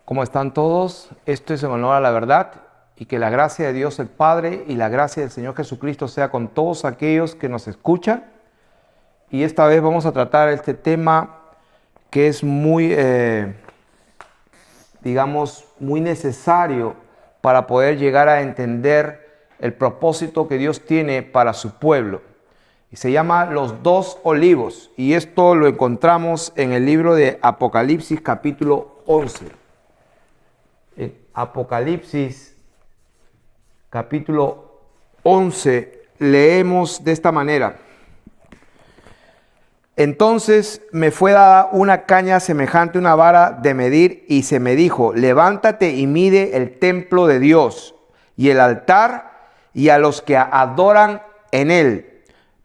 ¿Cómo están todos? Esto es en honor a la verdad y que la gracia de Dios el Padre y la gracia del Señor Jesucristo sea con todos aquellos que nos escuchan. Y esta vez vamos a tratar este tema que es muy, muy necesario para poder llegar a entender el propósito que Dios tiene para su pueblo. Y se llama los dos olivos. Y esto lo encontramos en el libro de Apocalipsis capítulo 11. En Apocalipsis capítulo 11 leemos de esta manera. Entonces me fue dada una caña semejante a una vara de medir y se me dijo: levántate y mide el templo de Dios y el altar y a los que adoran en él.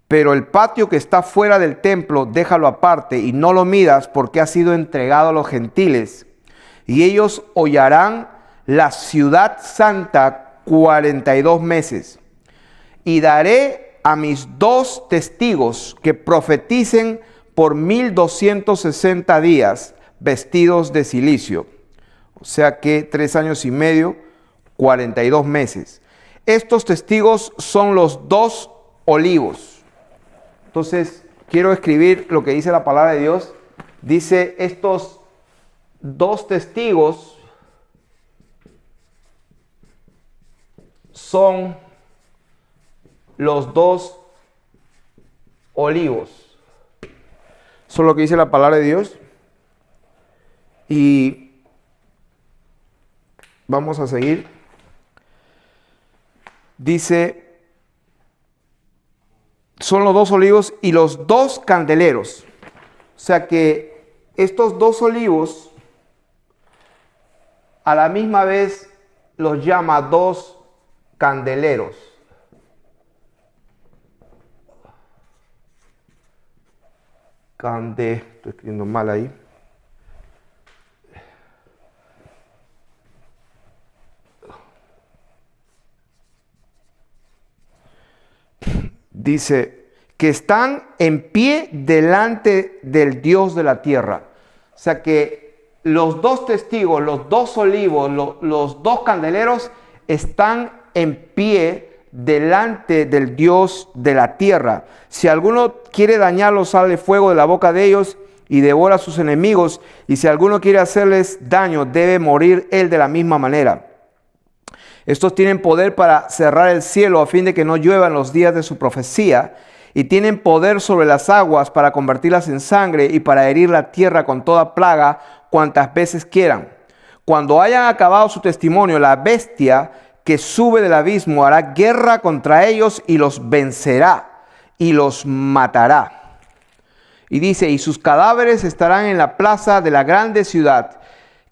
Pero el patio que está fuera del templo, déjalo aparte y no lo midas, porque ha sido entregado a los gentiles. Y ellos hollarán la ciudad santa 42 meses. Y daré a mis 2 testigos que profeticen por 1260 días, vestidos de cilicio. O sea que 3 años y medio, 42 meses. Estos testigos son los 2 olivos. Entonces, quiero escribir lo que dice la palabra de Dios. Dice, estos 2 testigos son los 2 olivos. Eso es lo que dice la palabra de Dios. Y vamos a seguir. Dice, son los 2 olivos y los 2 candeleros. O sea que estos 2 olivos a la misma vez los llama 2 candeleros. Estoy escribiendo mal ahí. Dice que están en pie delante del Dios de la tierra. O sea que los 2 testigos, los 2 olivos, los 2 candeleros están en pie delante del Dios de la tierra. Si alguno quiere dañarlos, sale fuego de la boca de ellos y devora a sus enemigos. Y si alguno quiere hacerles daño, debe morir él de la misma manera. Estos tienen poder para cerrar el cielo a fin de que no llueva en los días de su profecía, y tienen poder sobre las aguas para convertirlas en sangre y para herir la tierra con toda plaga cuantas veces quieran. Cuando hayan acabado su testimonio, la bestia que sube del abismo hará guerra contra ellos y los vencerá y los matará. Y dice, y sus cadáveres estarán en la plaza de la grande ciudad,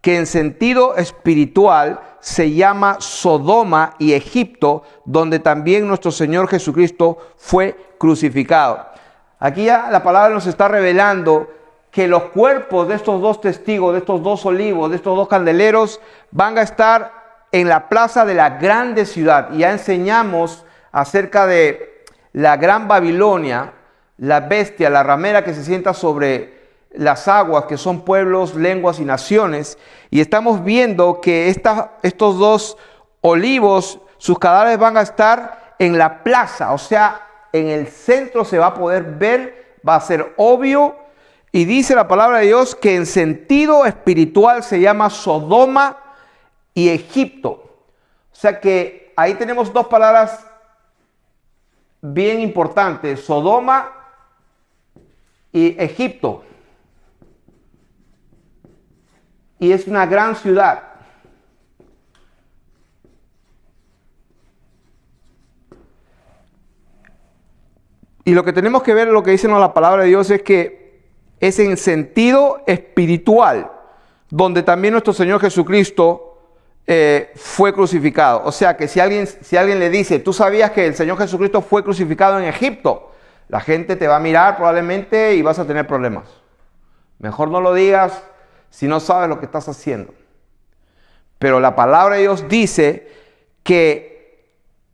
que en sentido espiritual se llama Sodoma y Egipto, donde también nuestro Señor Jesucristo fue crucificado. Aquí ya la palabra nos está revelando que los cuerpos de estos 2 testigos, de estos 2 olivos, de estos 2 candeleros, van a estar en la plaza de la grande ciudad. Y ya enseñamos acerca de la gran Babilonia, la bestia, la ramera que se sienta sobre las aguas, que son pueblos, lenguas y naciones. Y estamos viendo que estos 2 olivos, sus cadáveres van a estar en la plaza, o sea, en el centro se va a poder ver, va a ser obvio. Y dice la palabra de Dios que en sentido espiritual se llama Sodoma y Egipto. O sea que ahí tenemos 2 palabras bien importantes, Sodoma y Egipto. Y es una gran ciudad. Y lo que tenemos que ver, lo que dice la palabra de Dios, es que es en sentido espiritual, donde también nuestro Señor Jesucristo fue crucificado. O sea que si alguien le dice, tú sabías que el Señor Jesucristo fue crucificado en Egipto, la gente te va a mirar probablemente y vas a tener problemas. Mejor no lo digas si no sabes lo que estás haciendo. Pero la palabra de Dios dice que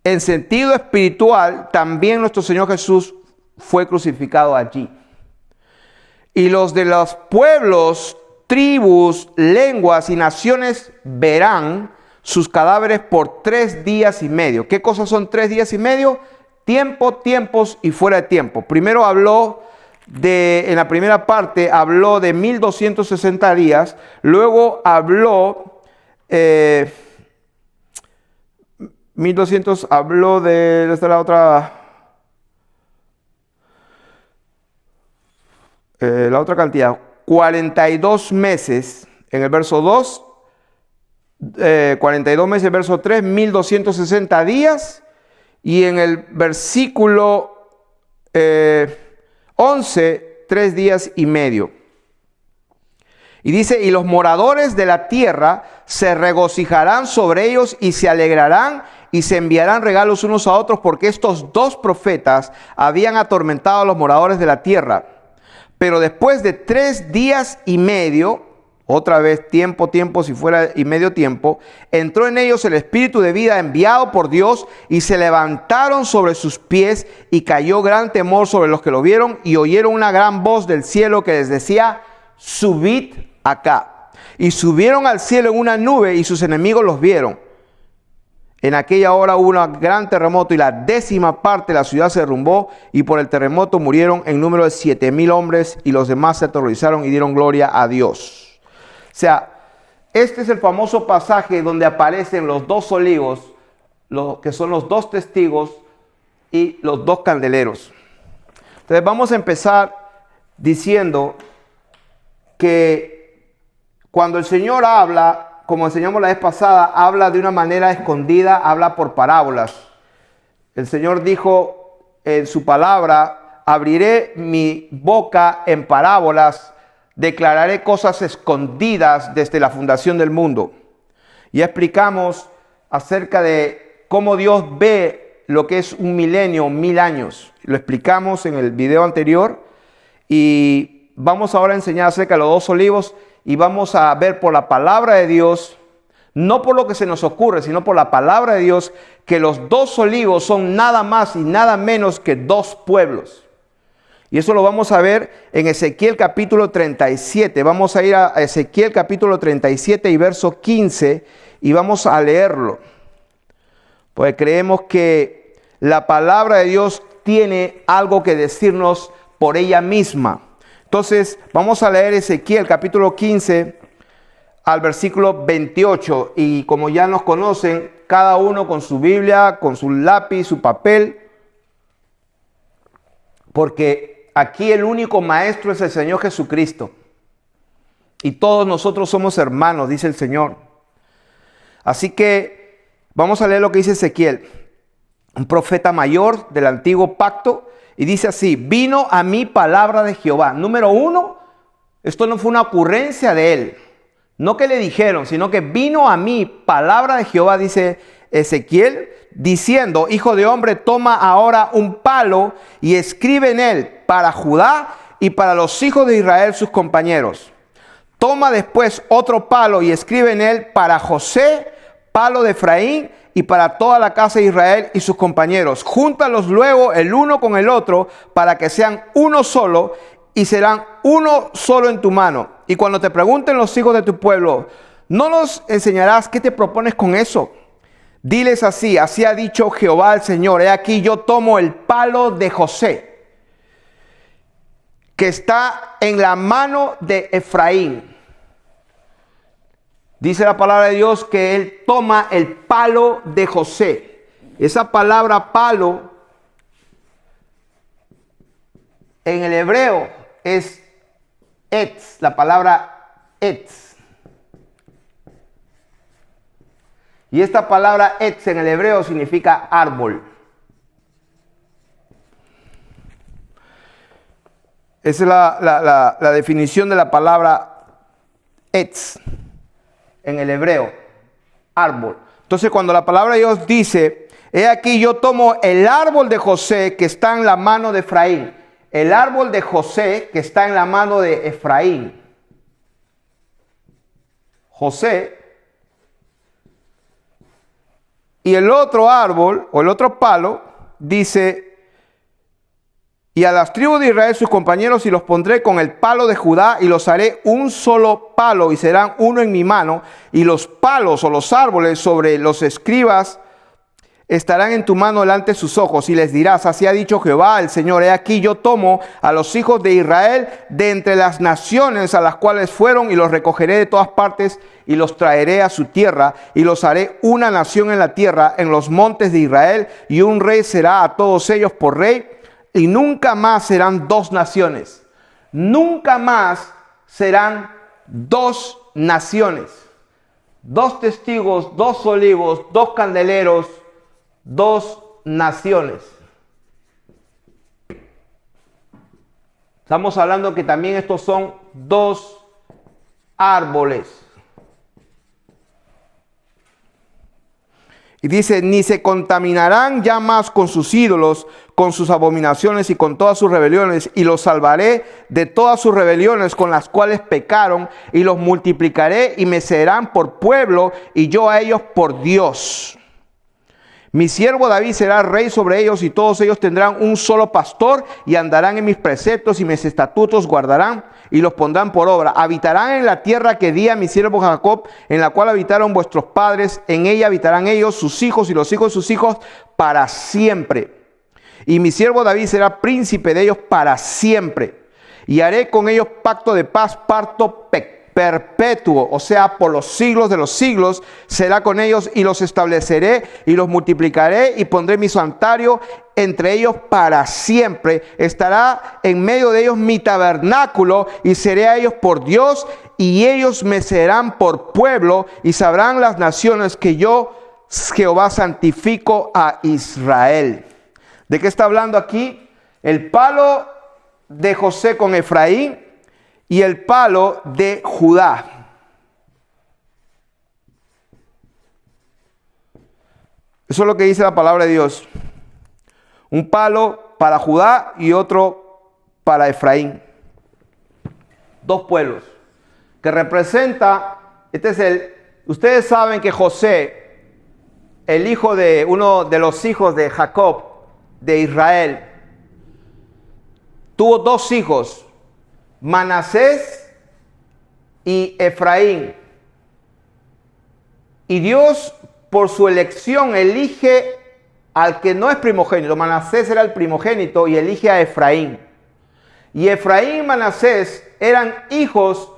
en sentido espiritual también nuestro Señor Jesús fue crucificado allí. Y los de los pueblos tribus, lenguas y naciones verán sus cadáveres por 3 días y medio. ¿Qué cosas son 3 días y medio? Tiempo, tiempos y fuera de tiempo. Primero habló en la primera parte, habló de 1260 días. Luego habló, 1200, habló de, esta es la otra cantidad, 42 meses en el verso 2, 42 meses, verso 3, 1260 días. Y en el versículo 11, 3 días y medio. Y dice, y los moradores de la tierra se regocijarán sobre ellos y se alegrarán y se enviarán regalos unos a otros, porque estos 2 profetas habían atormentado a los moradores de la tierra. Pero después de 3 días y medio, otra vez tiempo, si fuera y medio tiempo, entró en ellos el espíritu de vida enviado por Dios y se levantaron sobre sus pies y cayó gran temor sobre los que lo vieron y oyeron una gran voz del cielo que les decía, subid acá. Y subieron al cielo en una nube y sus enemigos los vieron. En aquella hora hubo un gran terremoto y la 10ª parte de la ciudad se derrumbó y por el terremoto murieron en número de 7,000 hombres y los demás se aterrorizaron y dieron gloria a Dios. O sea, este es el famoso pasaje donde aparecen los 2 olivos, que son los 2 testigos y los 2 candeleros. Entonces vamos a empezar diciendo que cuando el Señor habla, como enseñamos la vez pasada, habla de una manera escondida, habla por parábolas. El Señor dijo en su palabra, abriré mi boca en parábolas, declararé cosas escondidas desde la fundación del mundo. Ya explicamos acerca de cómo Dios ve lo que es un milenio, 1000 años. Lo explicamos en el video anterior y vamos ahora a enseñar acerca de los 2 olivos y vamos a ver por la palabra de Dios, no por lo que se nos ocurre, sino por la palabra de Dios, que los 2 olivos son nada más y nada menos que 2 pueblos. Y eso lo vamos a ver en Ezequiel capítulo 37. Vamos a ir a Ezequiel capítulo 37 y verso 15 y vamos a leerlo. Porque creemos que la palabra de Dios tiene algo que decirnos por ella misma. Entonces vamos a leer Ezequiel capítulo 15 al versículo 28. Y como ya nos conocen, cada uno con su Biblia, con su lápiz, su papel. Porque aquí el único maestro es el Señor Jesucristo. Y todos nosotros somos hermanos, dice el Señor. Así que vamos a leer lo que dice Ezequiel, un profeta mayor del antiguo pacto. Y dice así, vino a mí palabra de Jehová. Número 1, esto no fue una ocurrencia de él. No que le dijeron, sino que vino a mí palabra de Jehová, dice Ezequiel, diciendo, hijo de hombre, toma ahora un palo y escribe en él para Judá y para los hijos de Israel sus compañeros. Toma después otro palo y escribe en él para José, palo de Efraín, y para toda la casa de Israel y sus compañeros. Júntalos luego el uno con el otro para que sean uno solo y serán uno solo en tu mano. Y cuando te pregunten los hijos de tu pueblo, ¿no los enseñarás qué te propones con eso? Diles así, así ha dicho Jehová el Señor, he aquí yo tomo el palo de José, que está en la mano de Efraín. Dice la palabra de Dios que él toma el palo de José. Esa palabra palo en el hebreo es etz, la palabra etz. Y esta palabra etz en el hebreo significa árbol. Esa es la definición de la palabra etz en el hebreo, árbol. Entonces cuando la palabra de Dios dice, he aquí yo tomo el árbol de José que está en la mano de Efraín. El árbol de José que está en la mano de Efraín. José. Y el otro árbol o el otro palo dice, Y a las tribus de Israel sus compañeros, y los pondré con el palo de Judá, y los haré un solo palo, y serán uno en mi mano, y los palos o los árboles sobre los escribas estarán en tu mano delante de sus ojos, y les dirás: así ha dicho Jehová el Señor, he aquí yo tomo a los hijos de Israel de entre las naciones a las cuales fueron, y los recogeré de todas partes, y los traeré a su tierra, y los haré una nación en la tierra, en los montes de Israel, y un rey será a todos ellos por rey, y nunca más serán dos naciones. Nunca más serán dos naciones. Dos testigos, dos olivos, dos candeleros, dos naciones. Estamos hablando que también estos son dos árboles. Y dice: ni se contaminarán ya más con sus ídolos, con sus abominaciones y con todas sus rebeliones, y los salvaré de todas sus rebeliones con las cuales pecaron, y los multiplicaré y me serán por pueblo, y yo a ellos por Dios. Mi siervo David será rey sobre ellos, y todos ellos tendrán un solo pastor, y andarán en mis preceptos, y mis estatutos guardarán, y los pondrán por obra. Habitarán en la tierra que di a mi siervo Jacob, en la cual habitaron vuestros padres. En ella habitarán ellos, sus hijos y los hijos de sus hijos, para siempre. Y mi siervo David será príncipe de ellos para siempre. Y haré con ellos pacto de paz, pacto perpetuo, o sea, por los siglos de los siglos será con ellos, y los estableceré y los multiplicaré, y pondré mi santuario entre ellos para siempre. Estará en medio de ellos mi tabernáculo, y seré a ellos por Dios, y ellos me serán por pueblo, y sabrán las naciones que yo, Jehová, santifico a Israel. ¿De qué está hablando aquí? El palo de José con Efraín y el palo de Judá. Eso es lo que dice la palabra de Dios. Un palo para Judá y otro para Efraín. Dos pueblos que representa, ustedes saben que José, el hijo de uno de los hijos de Jacob, de Israel, tuvo dos hijos, Manasés y Efraín. Y Dios, por su elección, elige al que no es primogénito. Manasés era el primogénito y elige a Efraín. Y Efraín y Manasés eran hijos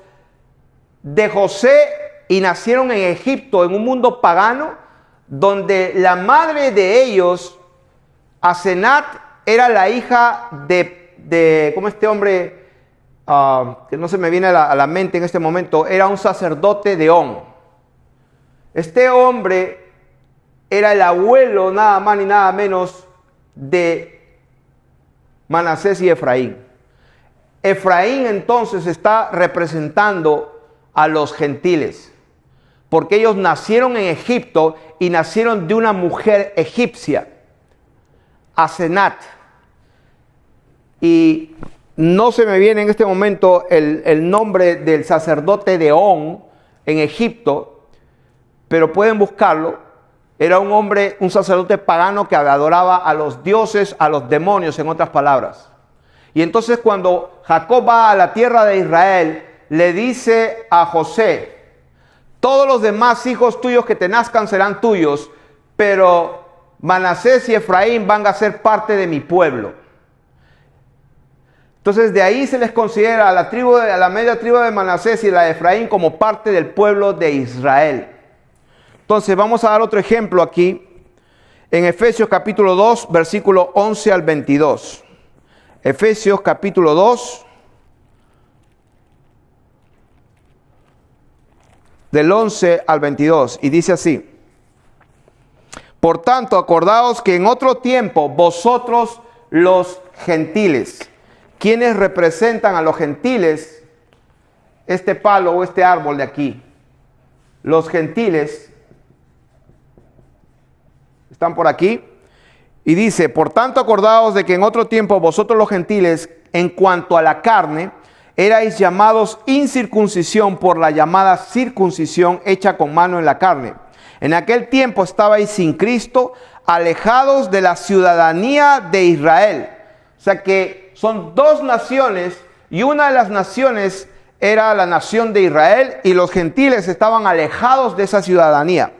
de José y nacieron en Egipto, en un mundo pagano, donde la madre de ellos, Asenat, era la hija de ¿cómo este hombre? Que no se me viene a la mente en este momento, era un sacerdote de On. Este hombre era el abuelo, nada más ni nada menos, de Manasés y Efraín. Efraín entonces está representando a los gentiles, porque ellos nacieron en Egipto y nacieron de una mujer egipcia, Asenat. Y no se me viene en este momento el nombre del sacerdote de On en Egipto, pero pueden buscarlo. Era un hombre, un sacerdote pagano que adoraba a los dioses, a los demonios, en otras palabras. Y entonces cuando Jacob va a la tierra de Israel, le dice a José: todos los demás hijos tuyos que te nazcan serán tuyos, pero Manasés y Efraín van a ser parte de mi pueblo. Entonces de ahí se les considera a la media tribu de Manasés y la de Efraín como parte del pueblo de Israel. Entonces vamos a dar otro ejemplo aquí en Efesios capítulo 2, versículo 11 al 22. Efesios capítulo 2, del 11 al 22, y dice así: por tanto, acordaos que en otro tiempo vosotros los gentiles, ¿quiénes representan a los gentiles? Este palo o este árbol de aquí. Los gentiles están por aquí. Y dice: por tanto, acordaos de que en otro tiempo vosotros los gentiles, en cuanto a la carne, erais llamados incircuncisión por la llamada circuncisión hecha con mano en la carne. En aquel tiempo estabais sin Cristo, alejados de la ciudadanía de Israel. O sea que son dos naciones, y una de las naciones era la nación de Israel, y los gentiles estaban alejados de esa ciudadanía.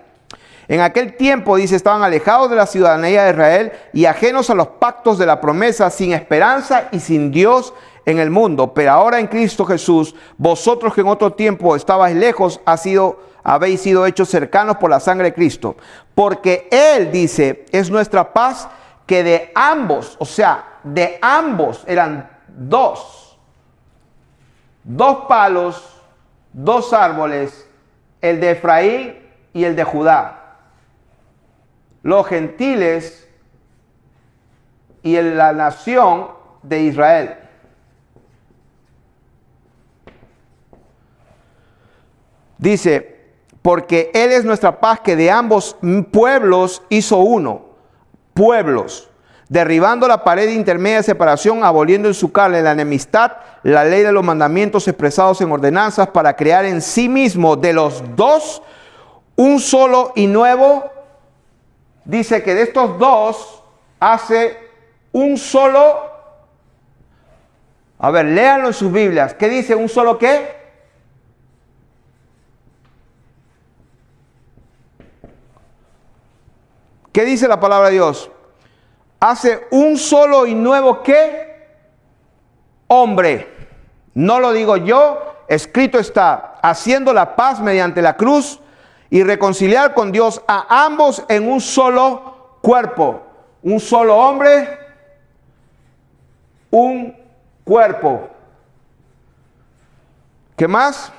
En aquel tiempo, dice, estaban alejados de la ciudadanía de Israel y ajenos a los pactos de la promesa, sin esperanza y sin Dios en el mundo. Pero ahora en Cristo Jesús, vosotros que en otro tiempo estabais lejos, habéis sido hechos cercanos por la sangre de Cristo. Porque Él, dice, es nuestra paz, que de ambos, o sea, de ambos eran dos palos, dos árboles, el de Efraín y el de Judá. Los gentiles y la nación de Israel. Dice, porque Él es nuestra paz, que de ambos pueblos hizo uno. Pueblos, derribando la pared intermedia de separación, aboliendo en su carne la enemistad, la ley de los mandamientos expresados en ordenanzas, para crear en sí mismo de los dos un solo y nuevo. Dice que de estos dos hace un solo. A ver, léanlo en sus Biblias. ¿Qué dice? ¿Un solo qué? ¿Qué dice la palabra de Dios? Hace un solo y nuevo ¿qué? Hombre. No lo digo yo, escrito está, haciendo la paz mediante la cruz y reconciliar con Dios a ambos en un solo cuerpo. Un solo hombre, un cuerpo. ¿Qué más?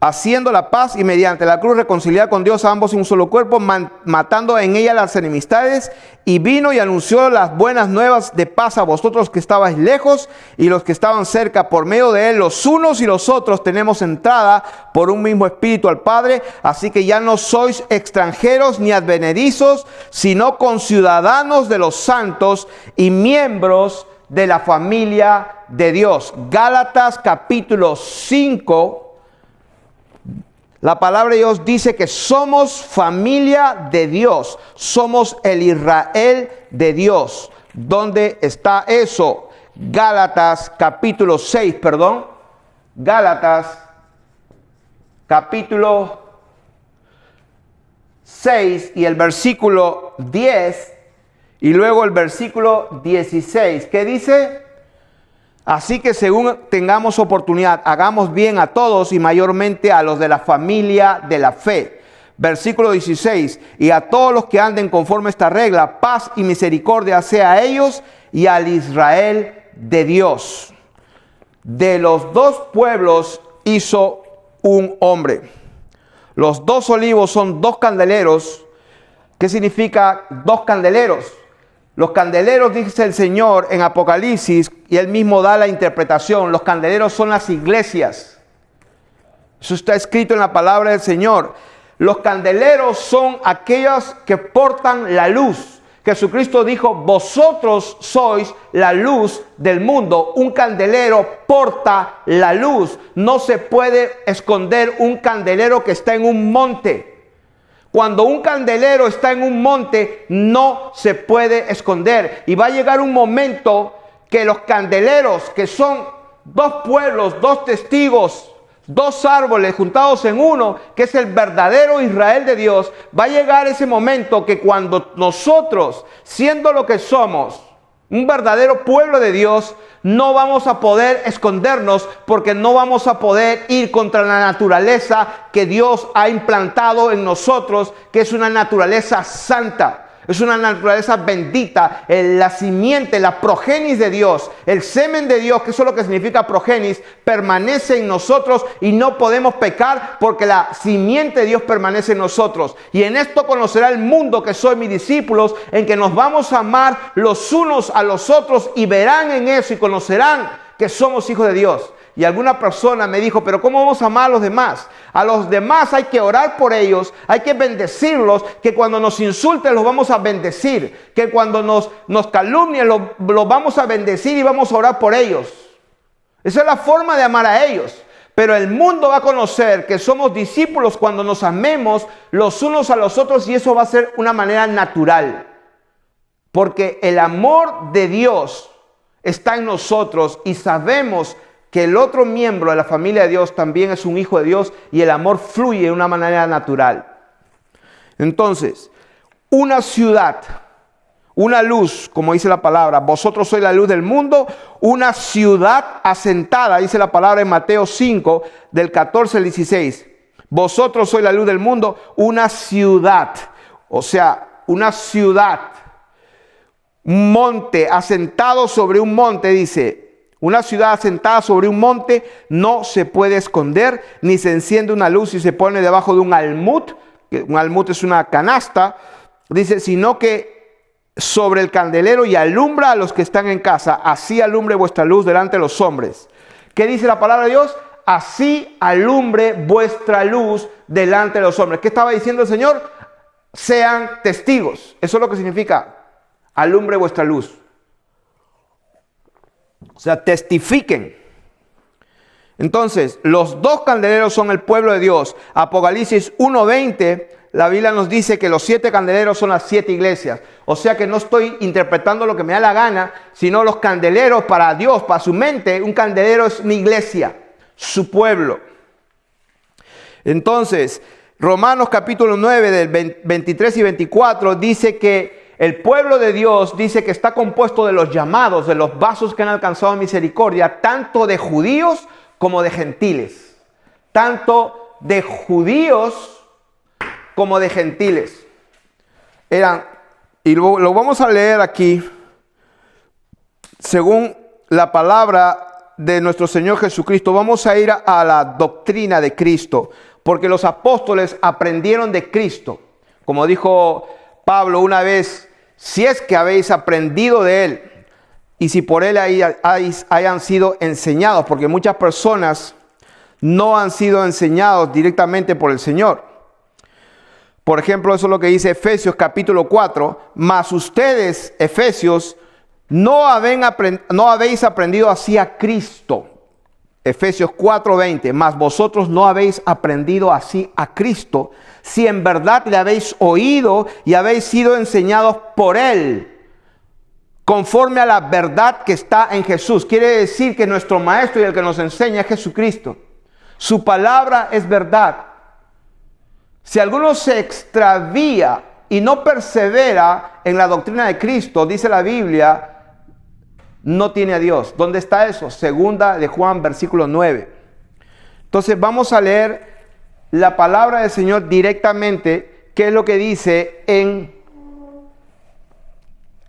Haciendo la paz y mediante la cruz reconciliar con Dios a ambos en un solo cuerpo, matando en ella las enemistades, y vino y anunció las buenas nuevas de paz a vosotros que estabais lejos y los que estaban cerca. Por medio de él, los unos y los otros tenemos entrada por un mismo espíritu al Padre. Así que ya no sois extranjeros ni advenedizos, sino conciudadanos de los santos y miembros de la familia de Dios. Gálatas capítulo 5. La palabra de Dios dice que somos familia de Dios, somos el Israel de Dios. ¿Dónde está eso? Gálatas capítulo 6, perdón. Gálatas capítulo 6 y el versículo 10 y luego el versículo 16. ¿Qué dice? Así que según tengamos oportunidad, hagamos bien a todos y mayormente a los de la familia de la fe. Versículo 16. Y a todos los que anden conforme a esta regla, paz y misericordia sea a ellos y al Israel de Dios. De los dos pueblos hizo un hombre. Los dos olivos son dos candeleros. ¿Qué significa dos candeleros? Los candeleros, dice el Señor en Apocalipsis, y Él mismo da la interpretación. Los candeleros son las iglesias. Eso está escrito en la palabra del Señor. Los candeleros son aquellos que portan la luz. Jesucristo dijo, vosotros sois la luz del mundo. Un candelero porta la luz. No se puede esconder un candelero que está en un monte. Cuando un candelero está en un monte, no se puede esconder. Y va a llegar un momento que los candeleros, que son dos pueblos, dos testigos, dos árboles juntados en uno, que es el verdadero Israel de Dios, va a llegar ese momento que cuando nosotros, siendo lo que somos, un verdadero pueblo de Dios, no vamos a poder escondernos, porque no vamos a poder ir contra la naturaleza que Dios ha implantado en nosotros, que es una naturaleza santa. Es una naturaleza bendita, la simiente, la progenis de Dios, el semen de Dios, que eso es lo que significa progenis, permanece en nosotros y no podemos pecar porque la simiente de Dios permanece en nosotros. Y en esto conocerá el mundo que soy mis discípulos, en que nos vamos a amar los unos a los otros, y verán en eso y conocerán que somos hijos de Dios. Y alguna persona me dijo, pero ¿cómo vamos a amar a los demás? A los demás hay que orar por ellos, hay que bendecirlos, que cuando nos insulten los vamos a bendecir, que cuando nos calumnien los vamos a bendecir y vamos a orar por ellos. Esa es la forma de amar a ellos. Pero el mundo va a conocer que somos discípulos cuando nos amemos los unos a los otros, y eso va a ser una manera natural. Porque el amor de Dios está en nosotros y sabemos que el otro miembro de la familia de Dios también es un hijo de Dios y el amor fluye de una manera natural. Entonces, una ciudad, una luz, como dice la palabra, vosotros sois la luz del mundo, una ciudad asentada, dice la palabra en Mateo 5, del 14 al 16. Vosotros sois la luz del mundo, una ciudad, o sea, una ciudad, un monte asentado sobre un monte, dice. Una ciudad asentada sobre un monte no se puede esconder, ni se enciende una luz y se pone debajo de un almud, que un almud es una canasta, dice, sino que sobre el candelero y alumbra a los que están en casa. Así alumbre vuestra luz delante de los hombres. ¿Qué dice la palabra de Dios? Así alumbre vuestra luz delante de los hombres. ¿Qué estaba diciendo el Señor? Sean testigos. Eso es lo que significa alumbre vuestra luz. O sea, testifiquen. Entonces, los dos candeleros son el pueblo de Dios. Apocalipsis 1:20, la Biblia nos dice que los 7 candeleros son las 7 iglesias. O sea que no estoy interpretando lo que me da la gana, sino los candeleros para Dios, para su mente. Un candelero es una iglesia, su pueblo. Entonces, Romanos capítulo 9, del 23 y 24, dice que el pueblo de Dios dice que está compuesto de los llamados, de los vasos que han alcanzado misericordia, tanto de judíos como de gentiles. Tanto de judíos como de gentiles. Y lo vamos a leer aquí, según la palabra de nuestro Señor Jesucristo. Vamos a ir a la doctrina de Cristo, porque los apóstoles aprendieron de Cristo. Como dijo Pablo una vez, si es que habéis aprendido de Él y si por Él hayan sido enseñados, porque muchas personas no han sido enseñados directamente por el Señor. Por ejemplo, eso es lo que dice Efesios capítulo 4, mas ustedes, Efesios, no habéis aprendido así a Cristo. Efesios 4:20, mas vosotros no habéis aprendido así a Cristo, si en verdad le habéis oído y habéis sido enseñados por Él, conforme a la verdad que está en Jesús. Quiere decir que nuestro maestro y el que nos enseña es Jesucristo. Su palabra es verdad. Si alguno se extravía y no persevera en la doctrina de Cristo, dice la Biblia, no tiene a Dios. ¿Dónde está eso? Segunda de Juan, versículo 9. Entonces vamos a leer la palabra del Señor directamente, que es lo que dice en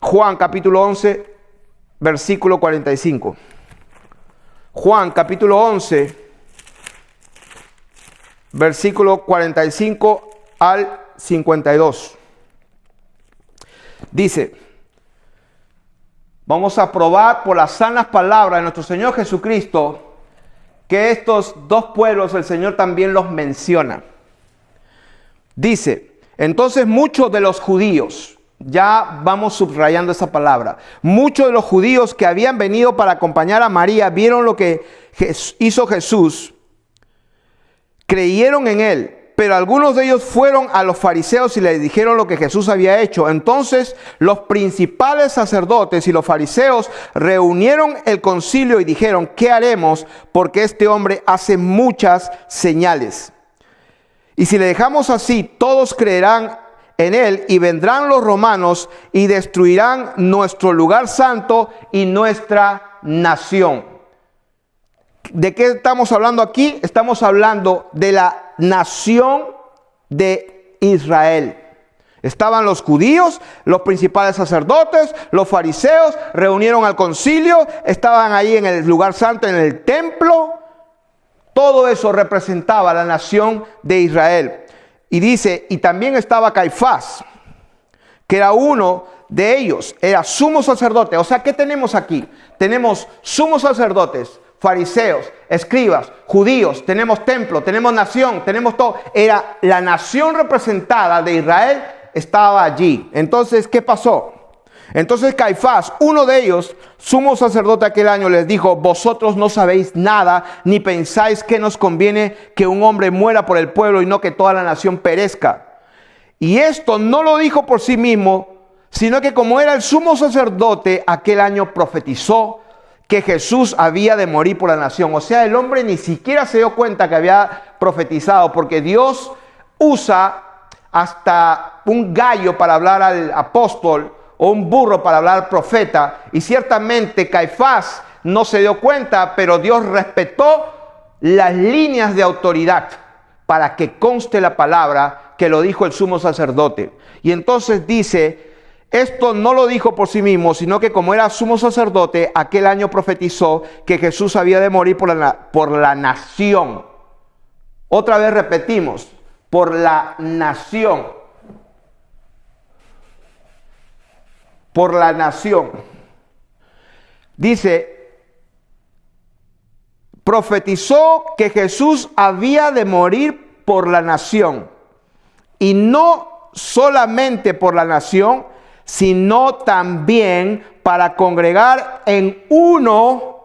Juan capítulo 11, versículo 45. Juan capítulo 11, versículo 45 al 52. Dice, vamos a probar por las sanas palabras de nuestro Señor Jesucristo que estos dos pueblos el Señor también los menciona. Dice, entonces muchos de los judíos, ya vamos subrayando esa palabra, muchos de los judíos que habían venido para acompañar a María vieron lo que hizo Jesús, creyeron en Él. Pero algunos de ellos fueron a los fariseos y les dijeron lo que Jesús había hecho. Entonces los principales sacerdotes y los fariseos reunieron el concilio y dijeron, ¿qué haremos? Porque este hombre hace muchas señales. Y si le dejamos así, todos creerán en él y vendrán los romanos y destruirán nuestro lugar santo y nuestra nación. ¿De qué estamos hablando aquí? Estamos hablando de la nación de Israel. Estaban los judíos, los principales sacerdotes, los fariseos, reunieron al concilio, estaban ahí en el lugar santo, en el templo. Todo eso representaba la nación de Israel. Y dice, y también estaba Caifás, que era uno de ellos, era sumo sacerdote. O sea, ¿qué tenemos aquí? Tenemos sumos sacerdotes, fariseos, escribas, judíos, tenemos templo, tenemos nación, tenemos todo. Era la nación representada de Israel, estaba allí. Entonces, ¿qué pasó? Entonces Caifás, uno de ellos, sumo sacerdote aquel año, les dijo, vosotros no sabéis nada, ni pensáis que nos conviene que un hombre muera por el pueblo y no que toda la nación perezca. Y esto no lo dijo por sí mismo, sino que como era el sumo sacerdote, aquel año profetizó que Jesús había de morir por la nación. O sea, el hombre ni siquiera se dio cuenta que había profetizado, porque Dios usa hasta un gallo para hablar al apóstol o un burro para hablar al profeta. Y ciertamente Caifás no se dio cuenta, pero Dios respetó las líneas de autoridad para que conste la palabra que lo dijo el sumo sacerdote. Y entonces dice, esto no lo dijo por sí mismo, sino que como era sumo sacerdote, aquel año profetizó que Jesús había de morir por la nación. Otra vez repetimos, por la nación. Por la nación. Dice, profetizó que Jesús había de morir por la nación. Y no solamente por la nación, sino también para congregar en uno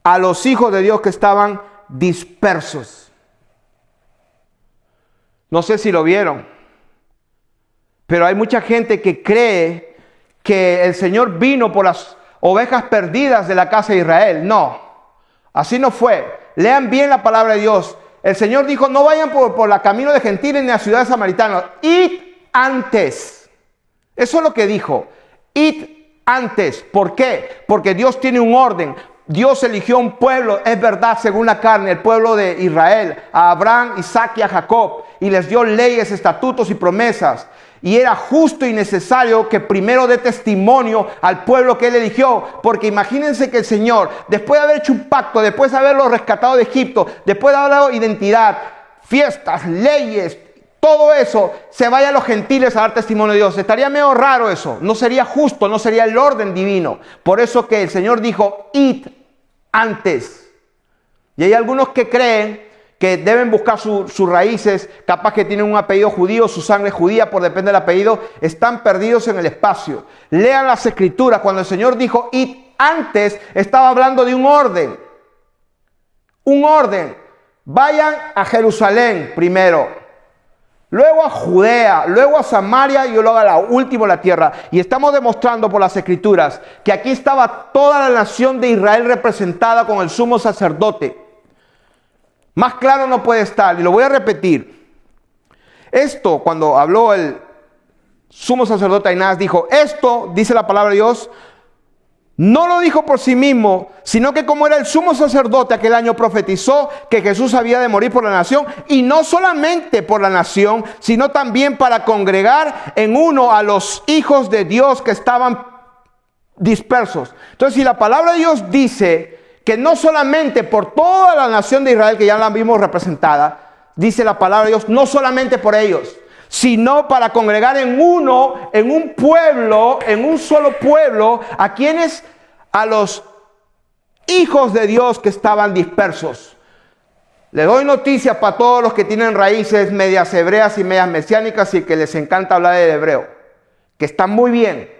a los hijos de Dios que estaban dispersos. No sé si lo vieron, pero hay mucha gente que cree que el Señor vino por las ovejas perdidas de la casa de Israel. No, así no fue. Lean bien la palabra de Dios. El Señor dijo, no vayan por la camino de gentiles ni a ciudades samaritanas. Id antes. Eso es lo que dijo. Id antes. ¿Por qué? Porque Dios tiene un orden. Dios eligió un pueblo, es verdad, según la carne, el pueblo de Israel, a Abraham, Isaac y a Jacob, y les dio leyes, estatutos y promesas. Y era justo y necesario que primero dé testimonio al pueblo que él eligió, porque imagínense que el Señor, después de haber hecho un pacto, después de haberlo rescatado de Egipto, después de haber dado identidad, fiestas, leyes, todo eso, se vaya a los gentiles a dar testimonio de Dios. Estaría medio raro eso, no sería justo, no sería el orden divino. Por eso que el Señor dijo, id antes. Y hay algunos que creen que deben buscar sus raíces, capaz que tienen un apellido judío, su sangre judía, por depende del apellido, están perdidos en el espacio. Lean las escrituras, cuando el Señor dijo id antes, estaba hablando de un orden. Un orden. Vayan a Jerusalén primero, luego a Judea, luego a Samaria y luego a la última la tierra. Y estamos demostrando por las escrituras que aquí estaba toda la nación de Israel representada con el sumo sacerdote. Más claro no puede estar, y lo voy a repetir. Esto, cuando habló el sumo sacerdote Ainás, dijo, esto, dice la palabra de Dios, no lo dijo por sí mismo, sino que como era el sumo sacerdote aquel año profetizó que Jesús había de morir por la nación, y no solamente por la nación, sino también para congregar en uno a los hijos de Dios que estaban dispersos. Entonces, si la palabra de Dios dice que no solamente por toda la nación de Israel, que ya la vimos representada, dice la palabra de Dios, no solamente por ellos, sino para congregar en uno, en un pueblo, en un solo pueblo, a quienes, a los hijos de Dios que estaban dispersos. Le doy noticias para todos los que tienen raíces medias hebreas y medias mesiánicas y que les encanta hablar del hebreo, que están muy bien.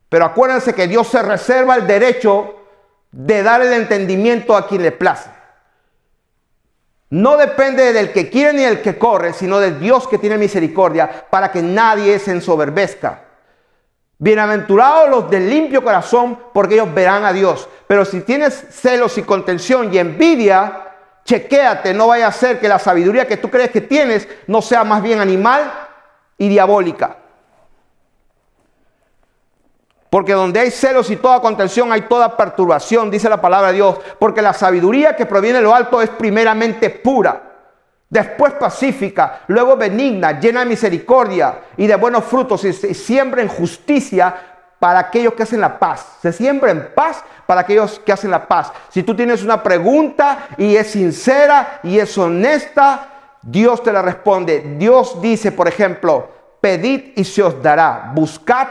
Pero acuérdense que Dios se reserva el derecho de dar el entendimiento a quien le place. No depende del que quiere ni del que corre, sino del Dios que tiene misericordia, para que nadie se ensoberbezca. Bienaventurados los de limpio corazón, porque ellos verán a Dios. Pero si tienes celos y contención y envidia, chequéate, no vaya a ser que la sabiduría que tú crees que tienes no sea más bien animal y diabólica. Porque donde hay celos y toda contención hay toda perturbación, dice la palabra de Dios. Porque la sabiduría que proviene de lo alto es primeramente pura, después pacífica, luego benigna, llena de misericordia y de buenos frutos, y se siembra en justicia para aquellos que hacen la paz. Se siembra en paz para aquellos que hacen la paz. Si tú tienes una pregunta y es sincera y es honesta, Dios te la responde. Dios dice, por ejemplo, pedid y se os dará, buscad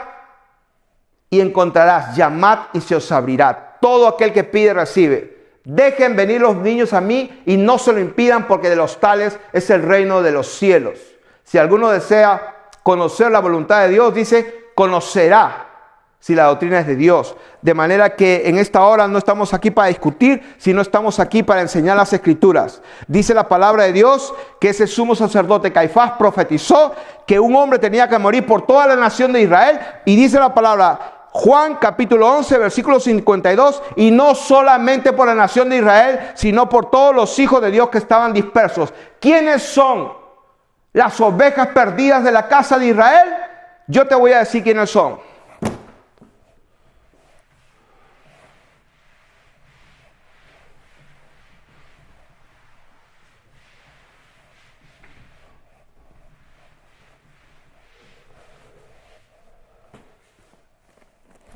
y encontrarás, llamad y se os abrirá. Todo aquel que pide recibe. Dejen venir los niños a mí y no se lo impidan, porque de los tales es el reino de los cielos. Si alguno desea conocer la voluntad de Dios, dice, conocerá si la doctrina es de Dios. De manera que en esta hora no estamos aquí para discutir, sino estamos aquí para enseñar las Escrituras. Dice la palabra de Dios que ese sumo sacerdote Caifás profetizó que un hombre tenía que morir por toda la nación de Israel. Y dice la palabra, Juan capítulo 11, versículo 52, y no solamente por la nación de Israel, sino por todos los hijos de Dios que estaban dispersos. ¿Quiénes son las ovejas perdidas de la casa de Israel? Yo te voy a decir quiénes son.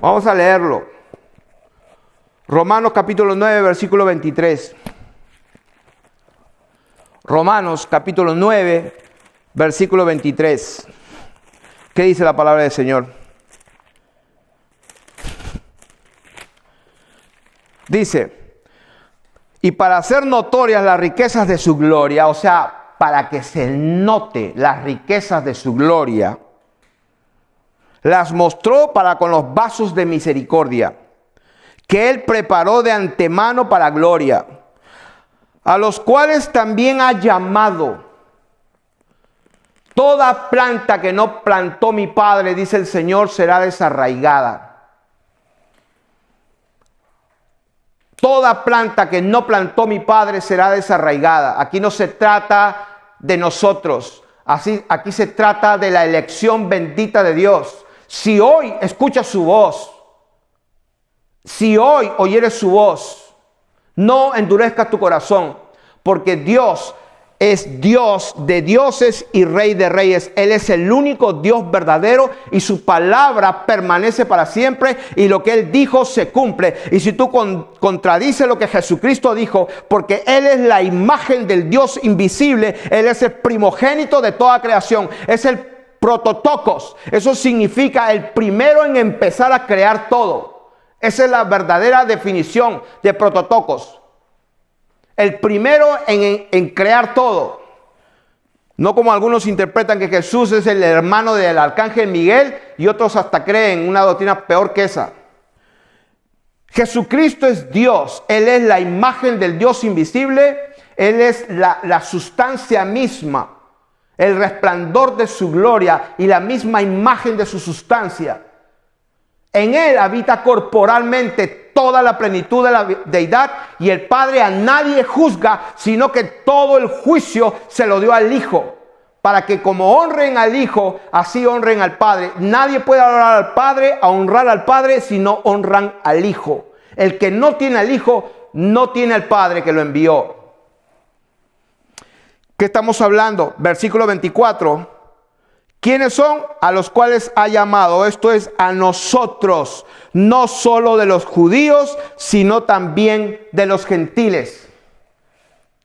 Vamos a leerlo. Romanos capítulo 9, versículo 23. Romanos capítulo 9, versículo 23. ¿Qué dice la palabra del Señor? Dice, y para hacer notorias las riquezas de su gloria, o sea, para que se note las riquezas de su gloria, las mostró para con los vasos de misericordia, que Él preparó de antemano para gloria, a los cuales también ha llamado. Toda planta que no plantó mi Padre, dice el Señor, será desarraigada. Toda planta que no plantó mi Padre será desarraigada. Aquí no se trata de nosotros. Aquí se trata de la elección bendita de Dios. Si hoy escuchas su voz, si hoy oyeres su voz, no endurezcas tu corazón, porque Dios es Dios de dioses y Rey de reyes. Él es el único Dios verdadero y su palabra permanece para siempre y lo que Él dijo se cumple. Y si tú contradices lo que Jesucristo dijo, porque Él es la imagen del Dios invisible, Él es el primogénito de toda creación, es el prototokos, eso significa el primero en empezar a crear todo. Esa es la verdadera definición de prototokos. El primero en crear todo. No como algunos interpretan que Jesús es el hermano del arcángel Miguel y otros hasta creen una doctrina peor que esa. Jesucristo es Dios. Él es la imagen del Dios invisible. Él es la sustancia misma, el resplandor de su gloria y la misma imagen de su sustancia. En Él habita corporalmente toda la plenitud de la deidad y el Padre a nadie juzga, sino que todo el juicio se lo dio al Hijo, para que como honren al Hijo, así honren al Padre. Nadie puede honrar al Padre si no honran al Hijo. El que no tiene al Hijo, no tiene al Padre que lo envió. ¿Qué estamos hablando? Versículo 24. ¿Quiénes son? A los cuales ha llamado. Esto es a nosotros, no solo de los judíos, sino también de los gentiles.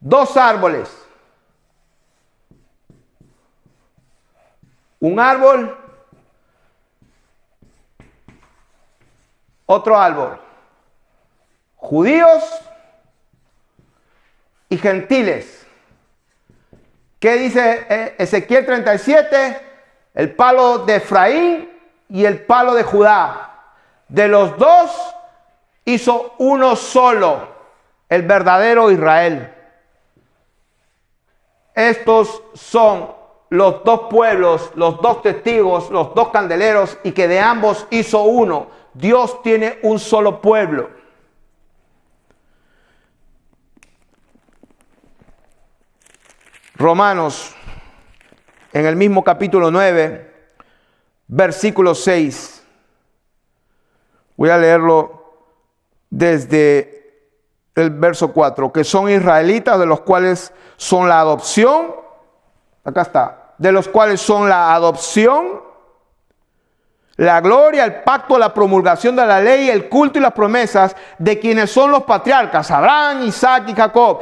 Dos árboles. Un árbol, otro árbol. Judíos y gentiles. ¿Qué dice Ezequiel 37? El palo de Efraín y el palo de Judá. De los dos hizo uno solo, el verdadero Israel. Estos son los dos pueblos, los dos testigos, los dos candeleros, y que de ambos hizo uno. Dios tiene un solo pueblo. Romanos, en el mismo capítulo 9, versículo 6. Voy a leerlo desde el verso 4. Que son israelitas, de los cuales son la adopción. Acá está. De los cuales son la adopción, la gloria, el pacto, la promulgación de la ley, el culto y las promesas, de quienes son los patriarcas, Abraham, Isaac y Jacob,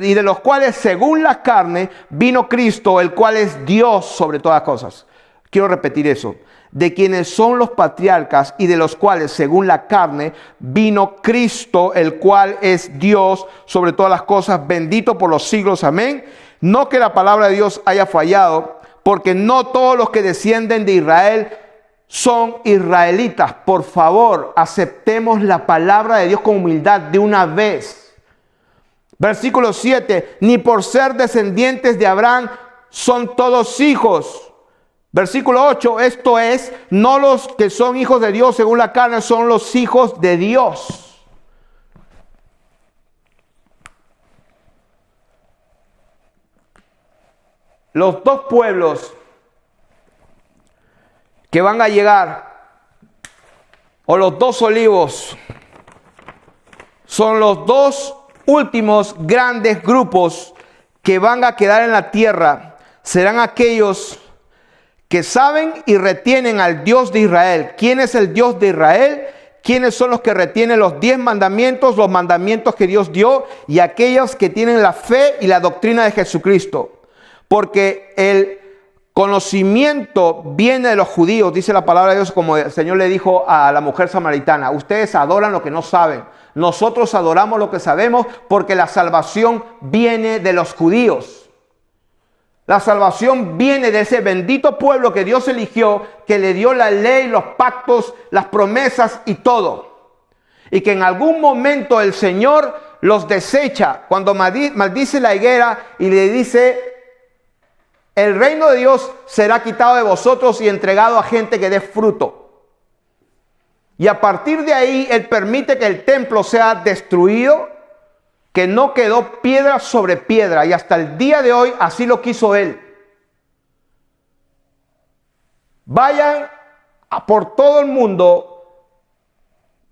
y de los cuales según la carne vino Cristo, el cual es Dios sobre todas cosas. Quiero repetir eso. De quienes son los patriarcas y de los cuales según la carne vino Cristo, el cual es Dios sobre todas las cosas, bendito por los siglos. Amén. No que la palabra de Dios haya fallado, porque no todos los que descienden de Israel son israelitas. Por favor, aceptemos la palabra de Dios con humildad de una vez. Versículo 7, ni por ser descendientes de Abraham son todos hijos. Versículo 8, esto es, no los que son hijos de Dios según la carne son los hijos de Dios. Los dos pueblos que van a llegar, o los dos olivos, son los dos últimos grandes grupos que van a quedar en la tierra. Serán aquellos que saben y retienen al Dios de Israel. ¿Quién es el Dios de Israel? ¿Quiénes son los que retienen los 10 mandamientos, los mandamientos que Dios dio? Y aquellos que tienen la fe y la doctrina de Jesucristo. Porque el conocimiento viene de los judíos, dice la palabra de Dios, como el Señor le dijo a la mujer samaritana. Ustedes adoran lo que no saben. Nosotros adoramos lo que sabemos porque la salvación viene de los judíos. La salvación viene de ese bendito pueblo que Dios eligió, que le dio la ley, los pactos, las promesas y todo. Y que en algún momento el Señor los desecha cuando maldice la higuera y le dice: el reino de Dios será quitado de vosotros y entregado a gente que dé fruto. Y a partir de ahí, Él permite que el templo sea destruido, que no quedó piedra sobre piedra. Y hasta el día de hoy, así lo quiso Él. Vayan por todo el mundo,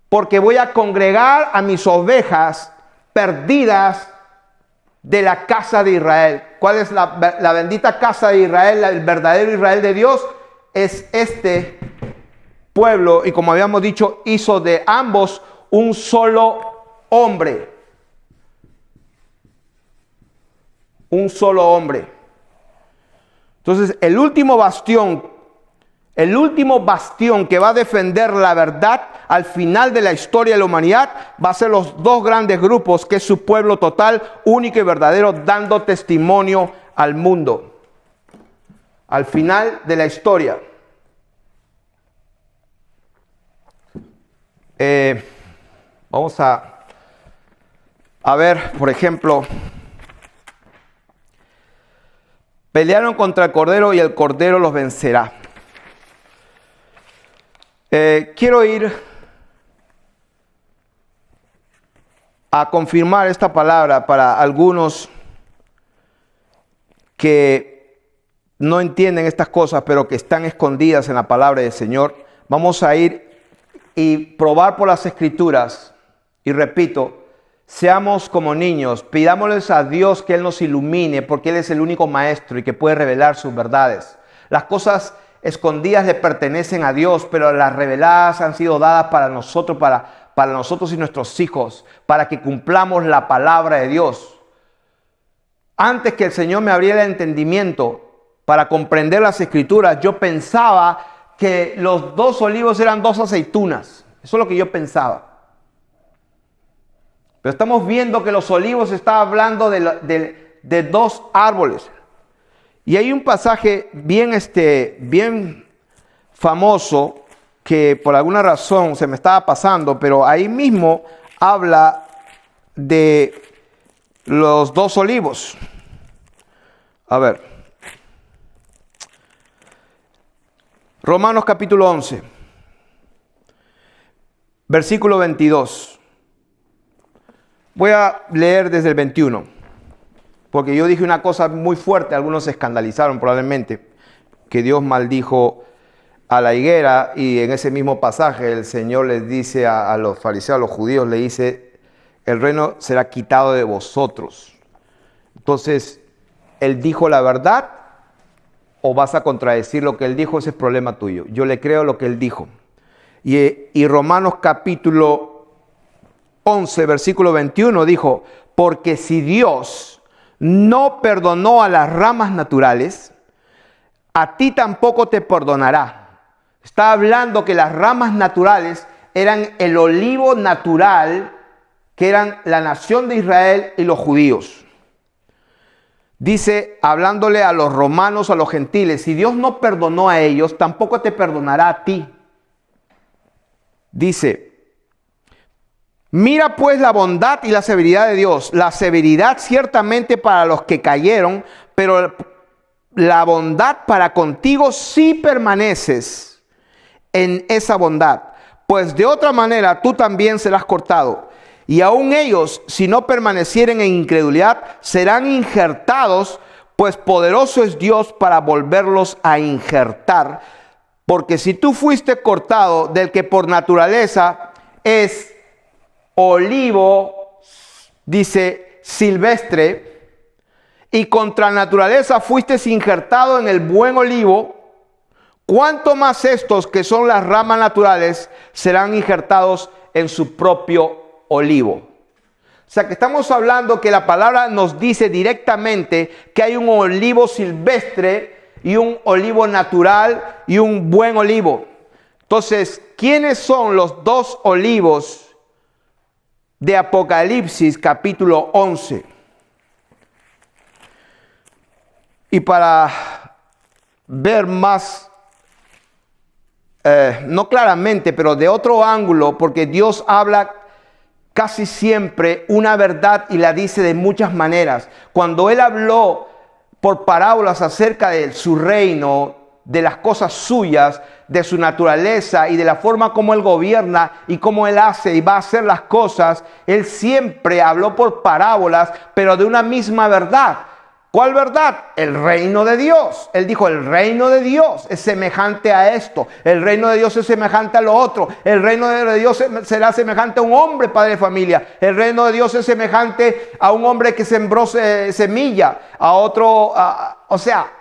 porque voy a congregar a mis ovejas perdidas de la casa de Israel. ¿Cuál es la bendita casa de Israel? El verdadero Israel de Dios es este pueblo. Y como habíamos dicho, hizo de ambos un solo hombre. Un solo hombre. Entonces, el último bastión que va a defender la verdad al final de la historia de la humanidad va a ser los dos grandes grupos, que es su pueblo total, único y verdadero, dando testimonio al mundo. Al final de la historia. Vamos a ver, por ejemplo, pelearon contra el Cordero y el Cordero los vencerá. Quiero ir a confirmar esta palabra para algunos que no entienden estas cosas, pero que están escondidas en la palabra del Señor. Vamos a ir y probar por las Escrituras. Y repito, seamos como niños, pidámosles a Dios que Él nos ilumine, porque Él es el único maestro y que puede revelar sus verdades. Las cosas escondidas le pertenecen a Dios, pero las reveladas han sido dadas para nosotros, para nosotros y nuestros hijos, para que cumplamos la palabra de Dios. Antes que el Señor me abriera el entendimiento para comprender las Escrituras, yo pensaba que los dos olivos eran dos aceitunas. Eso es lo que yo pensaba. Pero estamos viendo que los olivos está hablando de dos árboles. Y hay un pasaje bien famoso que por alguna razón se me estaba pasando, pero ahí mismo habla de los dos olivos. A ver. Romanos capítulo 11, versículo 22. Voy a leer desde el 21, porque yo dije una cosa muy fuerte, algunos se escandalizaron probablemente, que Dios maldijo a la higuera, y en ese mismo pasaje el Señor les dice a los fariseos, a los judíos, le dice: el reino será quitado de vosotros. Entonces, Él dijo la verdad, o vas a contradecir lo que Él dijo. Ese es problema tuyo. Yo le creo lo que Él dijo. Y Romanos capítulo 11, versículo 21 dijo: porque si Dios no perdonó a las ramas naturales, a ti tampoco te perdonará. Está hablando que las ramas naturales eran el olivo natural, que eran la nación de Israel y los judíos. Dice, hablándole a los romanos, a los gentiles, si Dios no perdonó a ellos, tampoco te perdonará a ti. Dice, mira pues la bondad y la severidad de Dios. La severidad ciertamente para los que cayeron, pero la bondad para contigo si permaneces en esa bondad. Pues de otra manera tú también serás cortado. Y aun ellos, si no permanecieren en incredulidad, serán injertados, pues poderoso es Dios para volverlos a injertar. Porque si tú fuiste cortado del que por naturaleza es olivo, dice, silvestre, y contra naturaleza fuiste injertado en el buen olivo, ¿cuánto más estos que son las ramas naturales serán injertados en su propio olivo? O sea que estamos hablando que la palabra nos dice directamente que hay un olivo silvestre y un olivo natural y un buen olivo. Entonces, ¿quiénes son los dos olivos de Apocalipsis capítulo 11? Y para ver más, no claramente, pero de otro ángulo, porque Dios habla casi siempre una verdad y la dice de muchas maneras. Cuando Él habló por parábolas acerca de su reino, de las cosas suyas, de su naturaleza y de la forma como Él gobierna y cómo Él hace y va a hacer las cosas, Él siempre habló por parábolas, pero de una misma verdad. ¿Cuál verdad? El reino de Dios. Él dijo, el reino de Dios es semejante a esto. El reino de Dios es semejante a lo otro. El reino de Dios será semejante a un hombre padre de familia. El reino de Dios es semejante a un hombre que sembró semilla. A otro, o sea,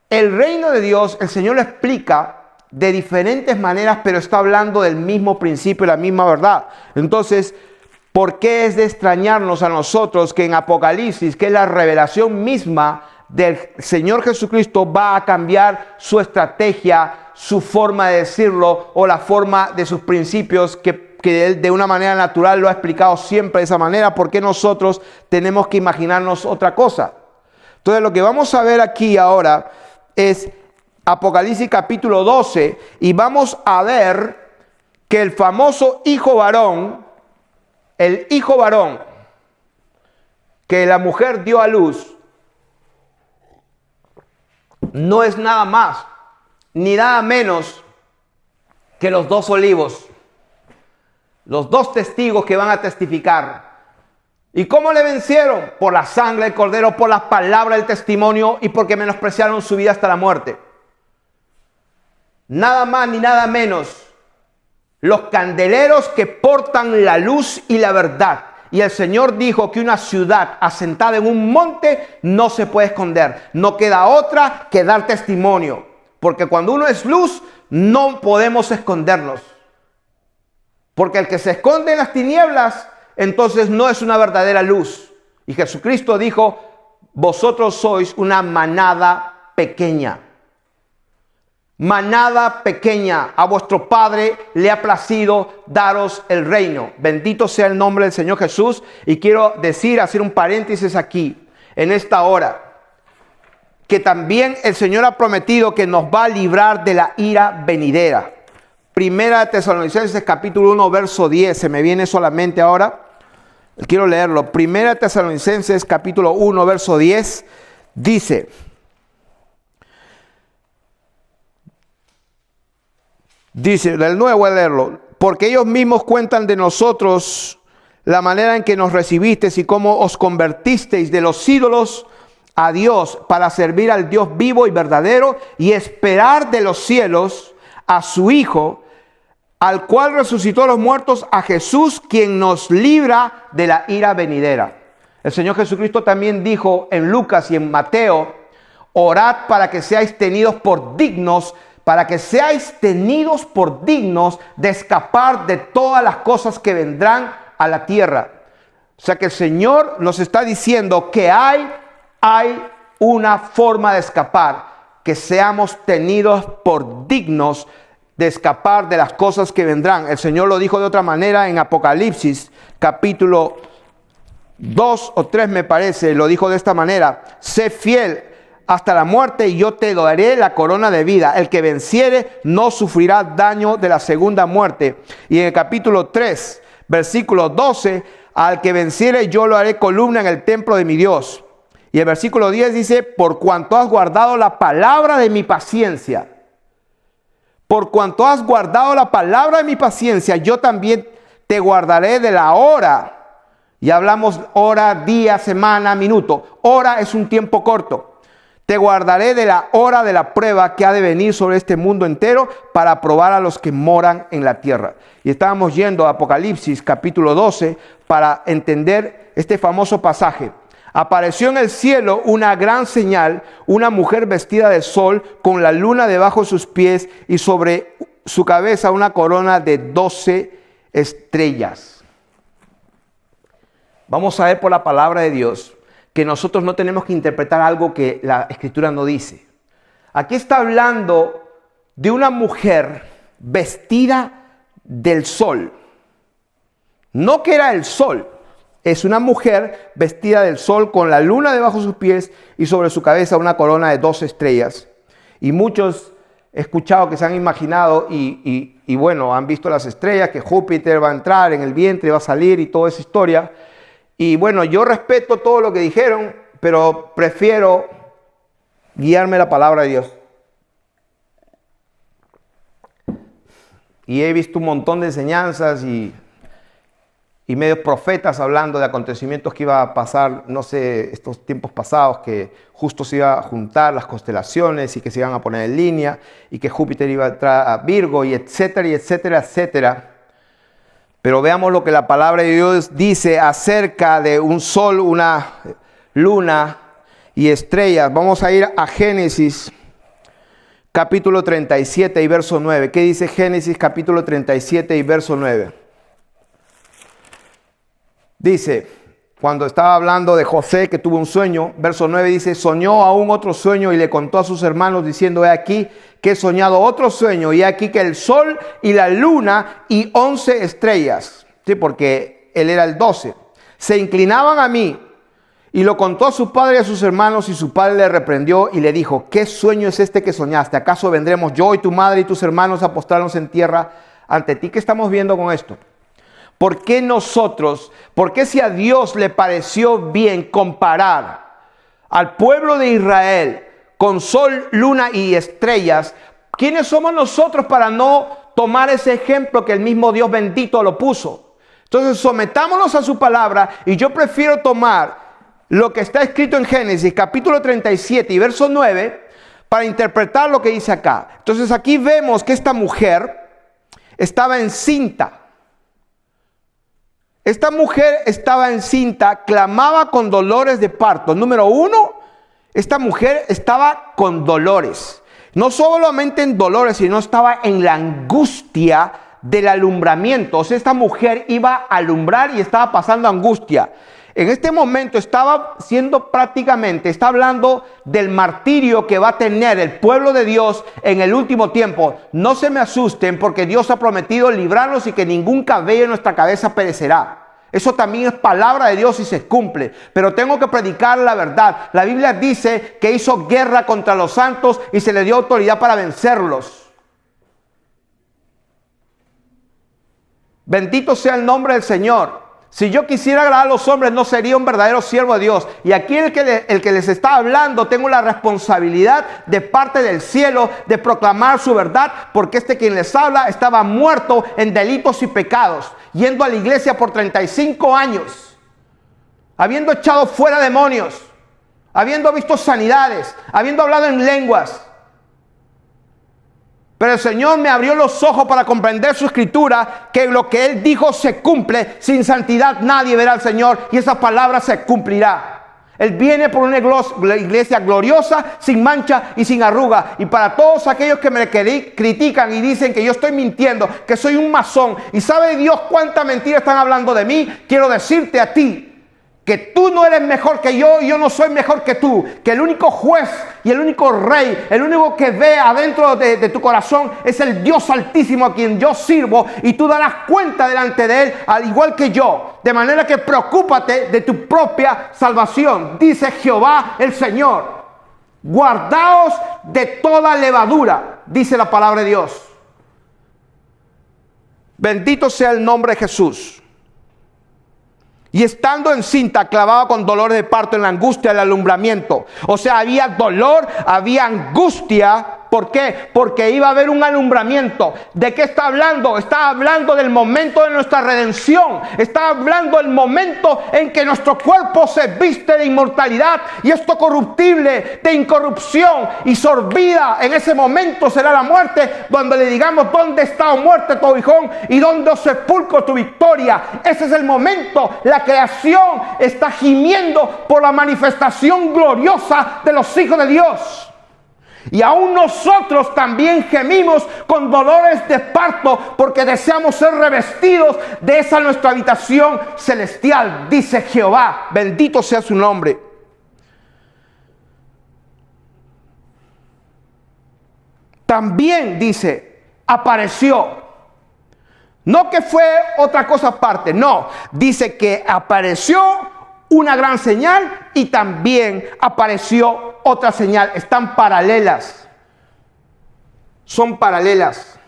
el reino de Dios, el Señor lo explica de diferentes maneras, pero está hablando del mismo principio y la misma verdad. Entonces, ¿por qué es de extrañarnos a nosotros que en Apocalipsis, que es la revelación misma del Señor Jesucristo, va a cambiar su estrategia, su forma de decirlo o la forma de sus principios que Él de una manera natural lo ha explicado siempre de esa manera? ¿Por qué nosotros tenemos que imaginarnos otra cosa? Entonces lo que vamos a ver aquí ahora es Apocalipsis capítulo 12 y vamos a ver que el famoso hijo varón, el hijo varón que la mujer dio a luz, no es nada más ni nada menos que los dos olivos, los dos testigos que van a testificar. ¿Y cómo le vencieron? Por la sangre del cordero, por las palabras del testimonio y porque menospreciaron su vida hasta la muerte. Nada más ni nada menos. Los candeleros que portan la luz y la verdad. Y el Señor dijo que una ciudad asentada en un monte no se puede esconder. No queda otra que dar testimonio. Porque cuando uno es luz, no podemos escondernos. Porque el que se esconde en las tinieblas, entonces no es una verdadera luz. Y Jesucristo dijo, vosotros sois una manada pequeña. Manada pequeña, a vuestro Padre le ha placido daros el reino. Bendito sea el nombre del Señor Jesús. Y quiero hacer un paréntesis aquí, en esta hora, que también el Señor ha prometido que nos va a librar de la ira venidera. Primera de Tesalonicenses capítulo 1, verso 10, se me viene solamente ahora. Quiero leerlo. Primera de Tesalonicenses capítulo 1, verso 10, dice... Dice, del nuevo voy a leerlo, porque ellos mismos cuentan de nosotros la manera en que nos recibisteis y cómo os convertisteis de los ídolos a Dios para servir al Dios vivo y verdadero y esperar de los cielos a su Hijo, al cual resucitó a los muertos, a Jesús, quien nos libra de la ira venidera. El Señor Jesucristo también dijo en Lucas y en Mateo, orad para que seáis tenidos por dignos de escapar de todas las cosas que vendrán a la tierra. O sea que el Señor nos está diciendo que hay una forma de escapar, que seamos tenidos por dignos de escapar de las cosas que vendrán. El Señor lo dijo de otra manera en Apocalipsis capítulo 2 o 3 me parece, lo dijo de esta manera: sé fiel hasta la muerte y yo te daré la corona de vida. El que venciere no sufrirá daño de la segunda muerte. Y en el capítulo 3, versículo 12, al que venciere yo lo haré columna en el templo de mi Dios. Y el versículo 10 dice: por cuanto has guardado la palabra de mi paciencia. Por cuanto has guardado la palabra de mi paciencia, yo también te guardaré de la hora. Y hablamos hora, día, semana, minuto. Hora es un tiempo corto. Te guardaré de la hora de la prueba que ha de venir sobre este mundo entero para probar a los que moran en la tierra. Y estábamos yendo a Apocalipsis capítulo 12 para entender este famoso pasaje. Apareció en el cielo una gran señal, una mujer vestida de sol con la luna debajo de sus pies y sobre su cabeza una corona de 12 estrellas. Vamos a ver por la palabra de Dios que nosotros no tenemos que interpretar algo que la Escritura no dice. Aquí está hablando de una mujer vestida del sol. No que era el sol. Es una mujer vestida del sol con la luna debajo de sus pies y sobre su cabeza una corona de 12 estrellas. Y muchos he escuchado que se han imaginado y bueno, han visto las estrellas, que Júpiter va a entrar en el vientre, va a salir y toda esa historia. Y bueno, yo respeto todo lo que dijeron, pero prefiero guiarme la palabra de Dios. Y he visto un montón de enseñanzas y medios profetas hablando de acontecimientos que iba a pasar, no sé, estos tiempos pasados, que justo se iba a juntar las constelaciones y que se iban a poner en línea y que Júpiter iba a entrar a Virgo y etcétera, y etcétera, etcétera. Pero veamos lo que la palabra de Dios dice acerca de un sol, una luna y estrellas. Vamos a ir a Génesis capítulo 37 y verso 9. ¿Qué dice Génesis capítulo 37 y verso 9? Dice, cuando estaba hablando de José que tuvo un sueño, verso 9 dice: soñó aún otro sueño y le contó a sus hermanos diciendo: he aquí que he soñado otro sueño y he aquí que el sol y la luna y 11 estrellas, ¿sí? Porque él era el 12, se inclinaban a mí. Y lo contó a su padre y a sus hermanos, y su padre le reprendió y le dijo: ¿qué sueño es este que soñaste? ¿Acaso vendremos yo y tu madre y tus hermanos a postrarnos en tierra ante ti? ¿Qué estamos viendo con esto? ¿Por qué nosotros, por qué si a Dios le pareció bien comparar al pueblo de Israel con sol, luna y estrellas, quiénes somos nosotros para no tomar ese ejemplo que el mismo Dios bendito lo puso? Entonces sometámonos a su palabra, y yo prefiero tomar lo que está escrito en Génesis capítulo 37 y verso 9 para interpretar lo que dice acá. Entonces aquí vemos que esta mujer estaba encinta. Esta mujer estaba encinta, clamaba con dolores de parto. Número uno, esta mujer estaba con dolores. No solamente en dolores, sino estaba en la angustia del alumbramiento. O sea, esta mujer iba a alumbrar y estaba pasando angustia. En este momento estaba siendo prácticamente, está hablando del martirio que va a tener el pueblo de Dios en el último tiempo. No se me asusten, porque Dios ha prometido librarnos y que ningún cabello en nuestra cabeza perecerá. Eso también es palabra de Dios y se cumple. Pero tengo que predicar la verdad. La Biblia dice que hizo guerra contra los santos y se le dio autoridad para vencerlos. Bendito sea el nombre del Señor. Si yo quisiera agradar a los hombres, no sería un verdadero siervo de Dios. Y aquí el que les está hablando, tengo la responsabilidad de parte del cielo de proclamar su verdad, porque quien les habla estaba muerto en delitos y pecados, yendo a la iglesia por 35 años, habiendo echado fuera demonios, habiendo visto sanidades, habiendo hablado en lenguas. Pero el Señor me abrió los ojos para comprender su escritura, que lo que Él dijo se cumple. Sin santidad nadie verá al Señor, y esa palabra se cumplirá. Él viene por una iglesia gloriosa, sin mancha y sin arruga. Y para todos aquellos que me critican y dicen que yo estoy mintiendo, que soy un masón, y sabe Dios cuánta mentira están hablando de mí, quiero decirte a ti que tú no eres mejor que yo y yo no soy mejor que tú, que el único juez y el único rey, el único que ve adentro de tu corazón es el Dios Altísimo a quien yo sirvo, y tú darás cuenta delante de Él al igual que yo. De manera que preocúpate de tu propia salvación, dice Jehová el Señor. Guardaos de toda levadura, dice la palabra de Dios. Bendito sea el nombre de Jesús. Y estando encinta, clavaba con dolores de parto en la angustia del alumbramiento. O sea, había dolor, había angustia. ¿Por qué? Porque iba a haber un alumbramiento. ¿De qué está hablando? Está hablando del momento de nuestra redención. Está hablando del momento en que nuestro cuerpo se viste de inmortalidad y esto corruptible de incorrupción y sorbida. En ese momento será la muerte, cuando le digamos: ¿dónde está, oh muerte, tu aguijón? ¿Y dónde, oh sepulcro, tu victoria? Ese es el momento. La creación está gimiendo por la manifestación gloriosa de los hijos de Dios. Y aún nosotros también gemimos con dolores de parto, porque deseamos ser revestidos de esa nuestra habitación celestial, dice Jehová. Bendito sea su nombre. También dice, apareció. No que fue otra cosa aparte, no. Dice que apareció una gran señal y también apareció otra señal. Están paralelas. Son paralelas.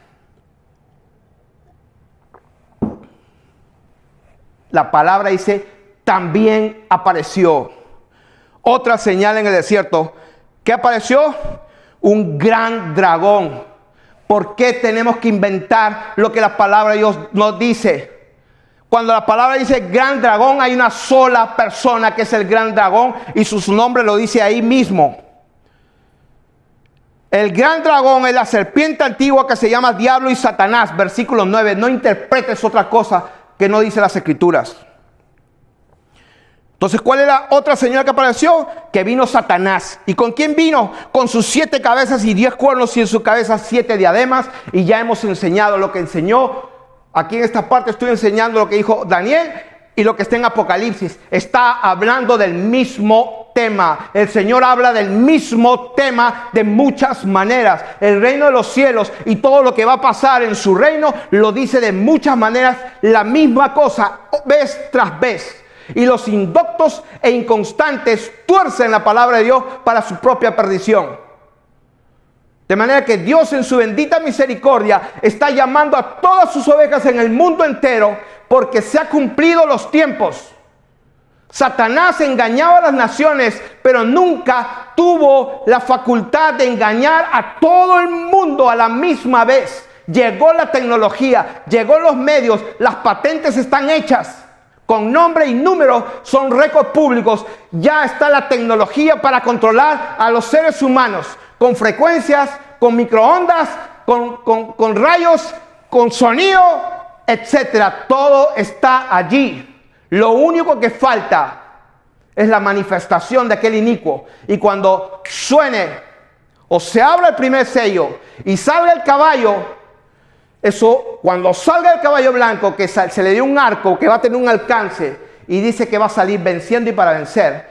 La palabra dice, también apareció otra señal en el desierto. ¿Qué apareció? Un gran dragón. ¿Por qué tenemos que inventar lo que la palabra de Dios nos dice? Cuando la palabra dice gran dragón, hay una sola persona que es el gran dragón y su nombre lo dice ahí mismo. El gran dragón es la serpiente antigua que se llama Diablo y Satanás. Versículo 9. No interpretes otra cosa que no dice las Escrituras. Entonces, ¿cuál es la otra señal que apareció? Que vino Satanás. ¿Y con quién vino? Con sus 7 cabezas y 10 cuernos y en su cabeza 7 diademas. Y ya hemos enseñado lo que enseñó. Aquí en esta parte estoy enseñando lo que dijo Daniel y lo que está en Apocalipsis. Está hablando del mismo tema. El Señor habla del mismo tema de muchas maneras. El reino de los cielos y todo lo que va a pasar en su reino lo dice de muchas maneras, la misma cosa, vez tras vez. Y los indoctos e inconstantes tuercen la palabra de Dios para su propia perdición. De manera que Dios en su bendita misericordia está llamando a todas sus ovejas en el mundo entero, porque se han cumplido los tiempos. Satanás engañaba a las naciones, pero nunca tuvo la facultad de engañar a todo el mundo a la misma vez. Llegó la tecnología, llegó los medios, las patentes están hechas. Con nombre y número son récords públicos. Ya está la tecnología para controlar a los seres humanos. Con frecuencias, con microondas, con rayos, con sonido, etcétera. Todo está allí. Lo único que falta es la manifestación de aquel inicuo. Y cuando suene o se abra el primer sello y salga el caballo, eso, cuando salga el caballo blanco, que se le dio un arco que va a tener un alcance y dice que va a salir venciendo y para vencer.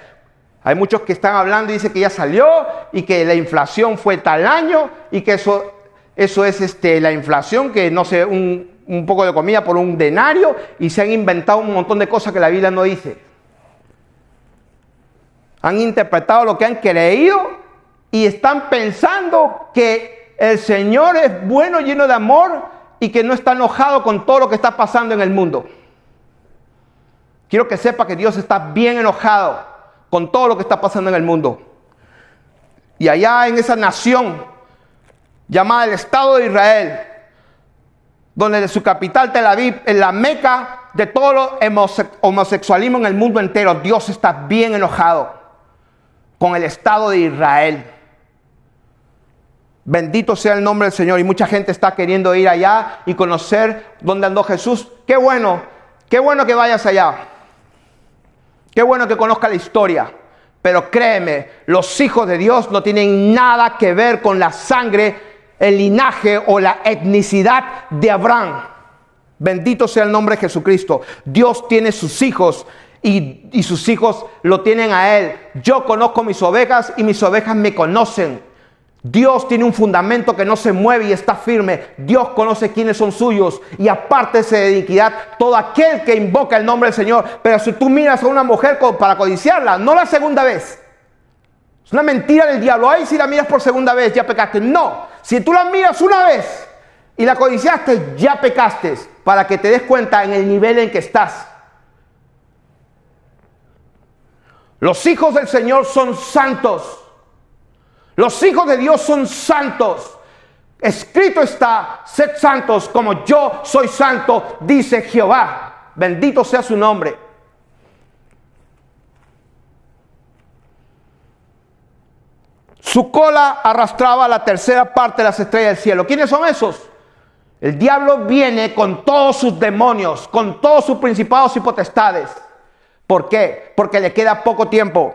Hay muchos que están hablando y dicen que ya salió y que la inflación fue tal año y que eso es la inflación, que no sé, un poco de comida por un denario, y se han inventado un montón de cosas que la Biblia no dice. Han interpretado lo que han creído y están pensando que el Señor es bueno, lleno de amor y que no está enojado con todo lo que está pasando en el mundo. Quiero que sepa que Dios está bien enojado con todo lo que está pasando en el mundo. Y allá en esa nación llamada el Estado de Israel, donde de su capital Tel Aviv, en la meca de todo el homosexualismo en el mundo entero, Dios está bien enojado con el Estado de Israel. Bendito sea el nombre del Señor. Y mucha gente está queriendo ir allá y conocer dónde andó Jesús. Qué bueno que vayas allá. Qué bueno que conozcas la historia. Pero créeme, los hijos de Dios no tienen nada que ver con la sangre, el linaje o la etnicidad de Abraham. Bendito sea el nombre de Jesucristo. Dios tiene sus hijos y sus hijos lo tienen a Él. Yo conozco mis ovejas y mis ovejas me conocen. Dios tiene un fundamento que no se mueve y está firme. Dios conoce quiénes son suyos y apártese de iniquidad todo aquel que invoca el nombre del Señor. Pero si tú miras a una mujer para codiciarla, no la segunda vez. Es una mentira del diablo. Ay, si la miras por segunda vez, ya pecaste. No, si tú la miras una vez y la codiciaste, ya pecaste. Para que te des cuenta en el nivel en que estás. Los hijos del Señor son santos. Los hijos de Dios son santos. Escrito está, sed santos como yo soy santo, dice Jehová. Bendito sea su nombre. Su cola arrastraba la tercera parte de las estrellas del cielo. ¿Quiénes son esos? El diablo viene con todos sus demonios, con todos sus principados y potestades. ¿Por qué? Porque le queda poco tiempo.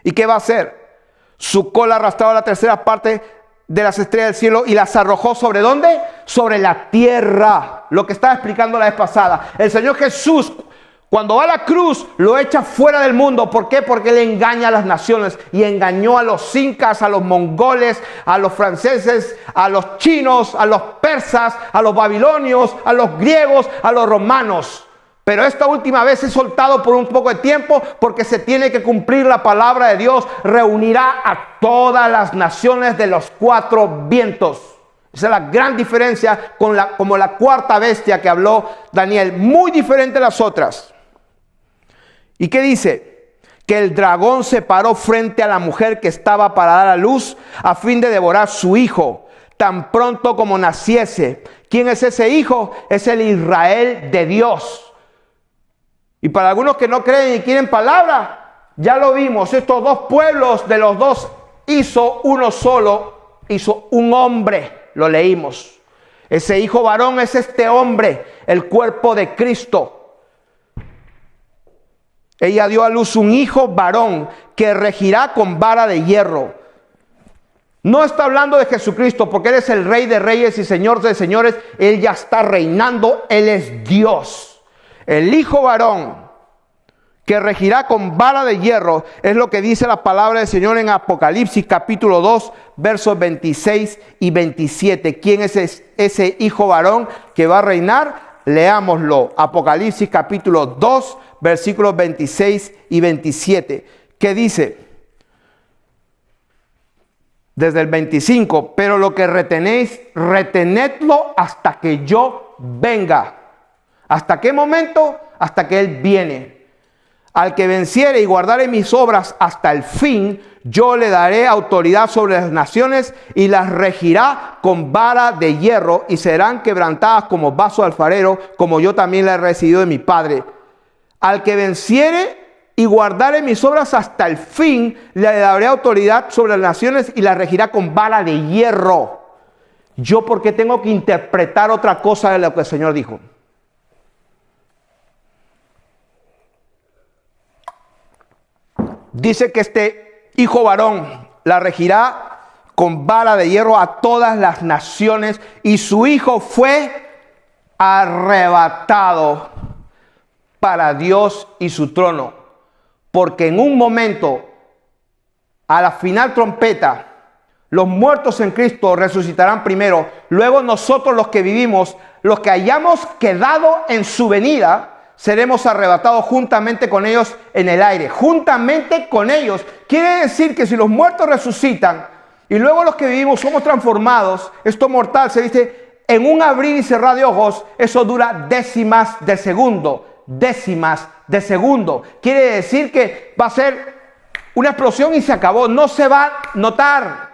¿Y qué va a hacer? Su cola arrastraba la tercera parte de las estrellas del cielo y las arrojó ¿sobre dónde? Sobre la tierra. Lo que estaba explicando la vez pasada. El Señor Jesús, cuando va a la cruz, lo echa fuera del mundo. ¿Por qué? Porque Él engaña a las naciones. Y engañó a los incas, a los mongoles, a los franceses, a los chinos, a los persas, a los babilonios, a los griegos, a los romanos. Pero esta última vez es soltado por un poco de tiempo porque se tiene que cumplir la palabra de Dios. Reunirá a todas las naciones de los cuatro vientos. Esa es la gran diferencia como la cuarta bestia que habló Daniel. Muy diferente a las otras. ¿Y qué dice? Que el dragón se paró frente a la mujer que estaba para dar a luz a fin de devorar su hijo tan pronto como naciese. ¿Quién es ese hijo? Es el Israel de Dios. Y para algunos que no creen y quieren palabra, ya lo vimos. Estos dos pueblos, de los dos hizo uno solo, hizo un hombre. Lo leímos. Ese hijo varón es este hombre, el cuerpo de Cristo. Ella dio a luz un hijo varón que regirá con vara de hierro. No está hablando de Jesucristo porque Él es el Rey de Reyes y Señor de Señores. Él ya está reinando. Él es Dios. El hijo varón que regirá con vara de hierro es lo que dice la palabra del Señor en Apocalipsis capítulo 2, versos 26 y 27. ¿Quién es ese hijo varón que va a reinar? Leámoslo. Apocalipsis capítulo 2, versículos 26 y 27. ¿Qué dice? Desde el 25. Pero lo que retenéis, retenedlo hasta que yo venga. ¿Hasta qué momento? Hasta que Él viene. Al que venciere y guardare mis obras hasta el fin, yo le daré autoridad sobre las naciones y las regirá con vara de hierro y serán quebrantadas como vaso de alfarero, como yo también la he recibido de mi Padre. Al que venciere y guardare mis obras hasta el fin, le daré autoridad sobre las naciones y las regirá con vara de hierro. Yo, porque tengo que interpretar otra cosa de lo que el Señor dijo. Dice que este hijo varón la regirá con vara de hierro a todas las naciones y su hijo fue arrebatado para Dios y su trono. Porque en un momento, a la final trompeta, los muertos en Cristo resucitarán primero. Luego nosotros los que vivimos, los que hayamos quedado en su venida, seremos arrebatados juntamente con ellos en el aire. Juntamente con ellos. Quiere decir que si los muertos resucitan y luego los que vivimos somos transformados, esto mortal se dice en un abrir y cerrar de ojos, eso dura décimas de segundo. Décimas de segundo. Quiere decir que va a ser una explosión y se acabó. No se va a notar.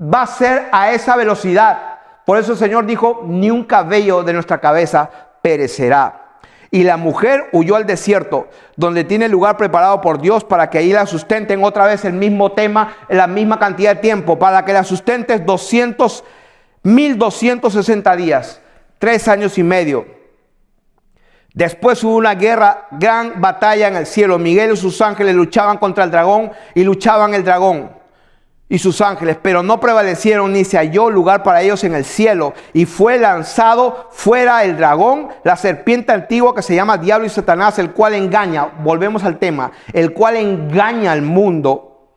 Va a ser a esa velocidad. Por eso el Señor dijo, ni un cabello de nuestra cabeza perecerá. Y la mujer huyó al desierto, donde tiene lugar preparado por Dios para que ahí la sustenten. Otra vez el mismo tema, en la misma cantidad de tiempo, para que la sustentes 1260 días, 3 años y medio. Después hubo una guerra, gran batalla en el cielo. Miguel y sus ángeles luchaban contra el dragón y luchaban el dragón. y sus ángeles, pero no prevalecieron ni se halló lugar para ellos en el cielo. Y fue lanzado fuera el dragón, la serpiente antigua que se llama Diablo y Satanás, el cual engaña, volvemos al tema, el cual engaña al mundo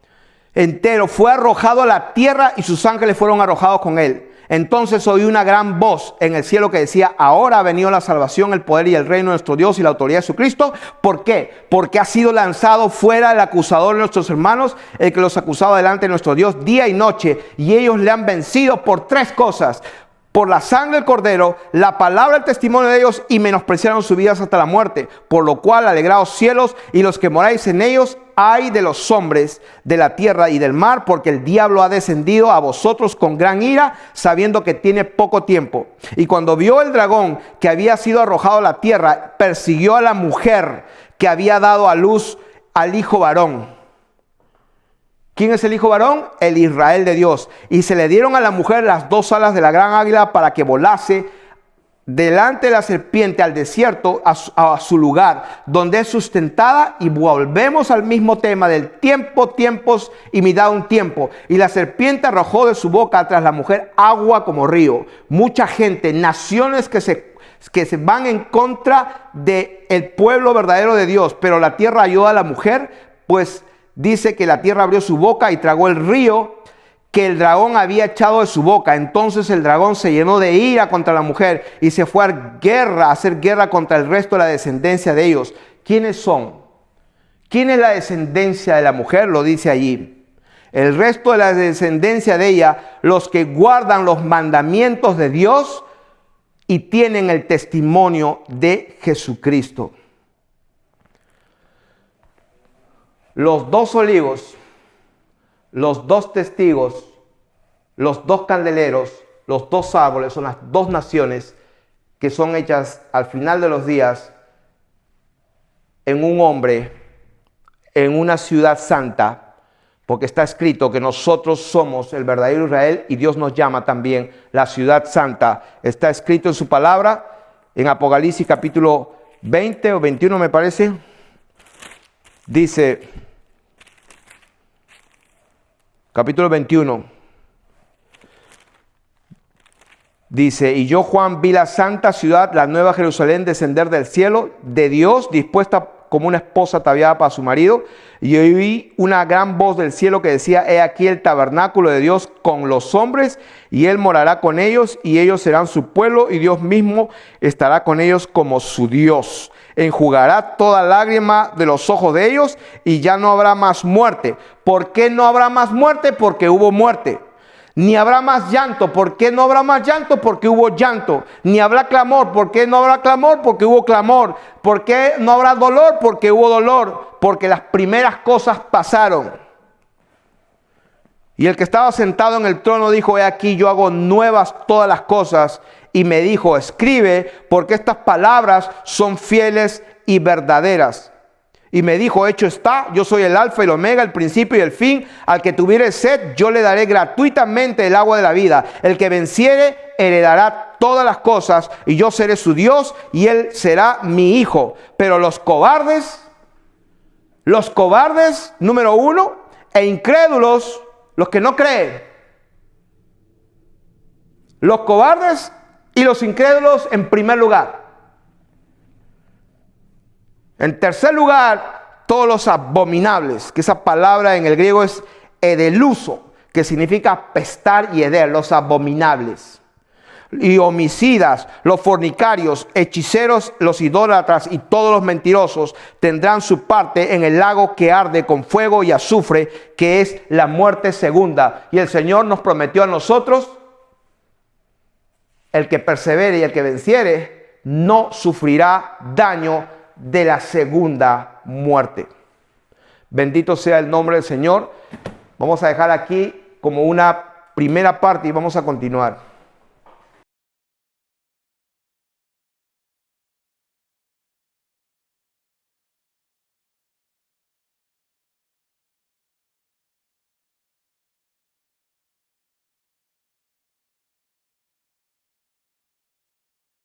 entero. Fue arrojado a la tierra y sus ángeles fueron arrojados con él. Entonces oí una gran voz en el cielo que decía: ahora ha venido la salvación, el poder y el reino de nuestro Dios y la autoridad de Jesucristo. ¿Por qué? Porque ha sido lanzado fuera el acusador de nuestros hermanos, el que los acusaba delante de nuestro Dios día y noche, y ellos le han vencido por 3 cosas: por la sangre del cordero, la palabra del testimonio de ellos, y menospreciaron sus vidas hasta la muerte. Por lo cual, alegraos cielos y los que moráis en ellos. Ay de los hombres de la tierra y del mar, porque el diablo ha descendido a vosotros con gran ira, sabiendo que tiene poco tiempo. Y cuando vio el dragón que había sido arrojado a la tierra, persiguió a la mujer que había dado a luz al hijo varón. ¿Quién es el hijo varón? El Israel de Dios. Y se le dieron a la mujer las 2 alas de la gran águila para que volase delante de la serpiente al desierto, a su lugar, donde es sustentada. Y volvemos al mismo tema del tiempo, tiempos y mitad de un tiempo. Y la serpiente arrojó de su boca tras la mujer agua como río. Mucha gente, naciones que se van en contra del pueblo verdadero de Dios. Pero la tierra ayudó a la mujer, pues dice que la tierra abrió su boca y tragó el río que el dragón había echado de su boca. Entonces el dragón se llenó de ira contra la mujer y se fue a hacer guerra contra el resto de la descendencia de ellos. ¿Quiénes son? ¿Quién es la descendencia de la mujer? Lo dice allí. El resto de la descendencia de ella, los que guardan los mandamientos de Dios y tienen el testimonio de Jesucristo. Los 2 olivos, los 2 testigos, los 2 candeleros, los 2 árboles son las 2 naciones que son hechas al final de los días en un hombre, en una ciudad santa, porque está escrito que nosotros somos el verdadero Israel y Dios nos llama también la ciudad santa. Está escrito en su palabra, en Apocalipsis capítulo 20 o 21 me parece, dice, capítulo 21, dice: y yo, Juan, vi la santa ciudad, la nueva Jerusalén, descender del cielo de Dios, dispuesta como una esposa ataviada para su marido. Y oí una gran voz del cielo que decía: he aquí el tabernáculo de Dios con los hombres, y él morará con ellos, y ellos serán su pueblo, y Dios mismo estará con ellos como su Dios. Enjugará toda lágrima de los ojos de ellos, y ya no habrá más muerte. ¿Por qué no habrá más muerte? Porque hubo muerte. Ni habrá más llanto. ¿Por qué no habrá más llanto? Porque hubo llanto. Ni habrá clamor. ¿Por qué no habrá clamor? Porque hubo clamor. ¿Por qué no habrá dolor? Porque hubo dolor. Porque las primeras cosas pasaron. Y el que estaba sentado en el trono dijo: he aquí, yo hago nuevas todas las cosas. Y me dijo: escribe, porque estas palabras son fieles y verdaderas. Y me dijo: hecho está, yo soy el alfa y el omega, el principio y el fin. Al que tuviere sed, yo le daré gratuitamente el agua de la vida. El que venciere, heredará todas las cosas, y yo seré su Dios, y él será mi hijo. Pero los cobardes, número 1, e incrédulos, los que no creen. Los cobardes y los incrédulos en primer lugar. En tercer lugar, todos los abominables, que esa palabra en el griego es edeluso, que significa apestar y heder, los abominables. Y homicidas, los fornicarios, hechiceros, los idólatras y todos los mentirosos tendrán su parte en el lago que arde con fuego y azufre, que es la muerte segunda. Y el Señor nos prometió a nosotros: el que persevere y el que venciere no sufrirá daño de la segunda muerte. Bendito sea el nombre del Señor. Vamos a dejar aquí como una primera parte y vamos a continuar.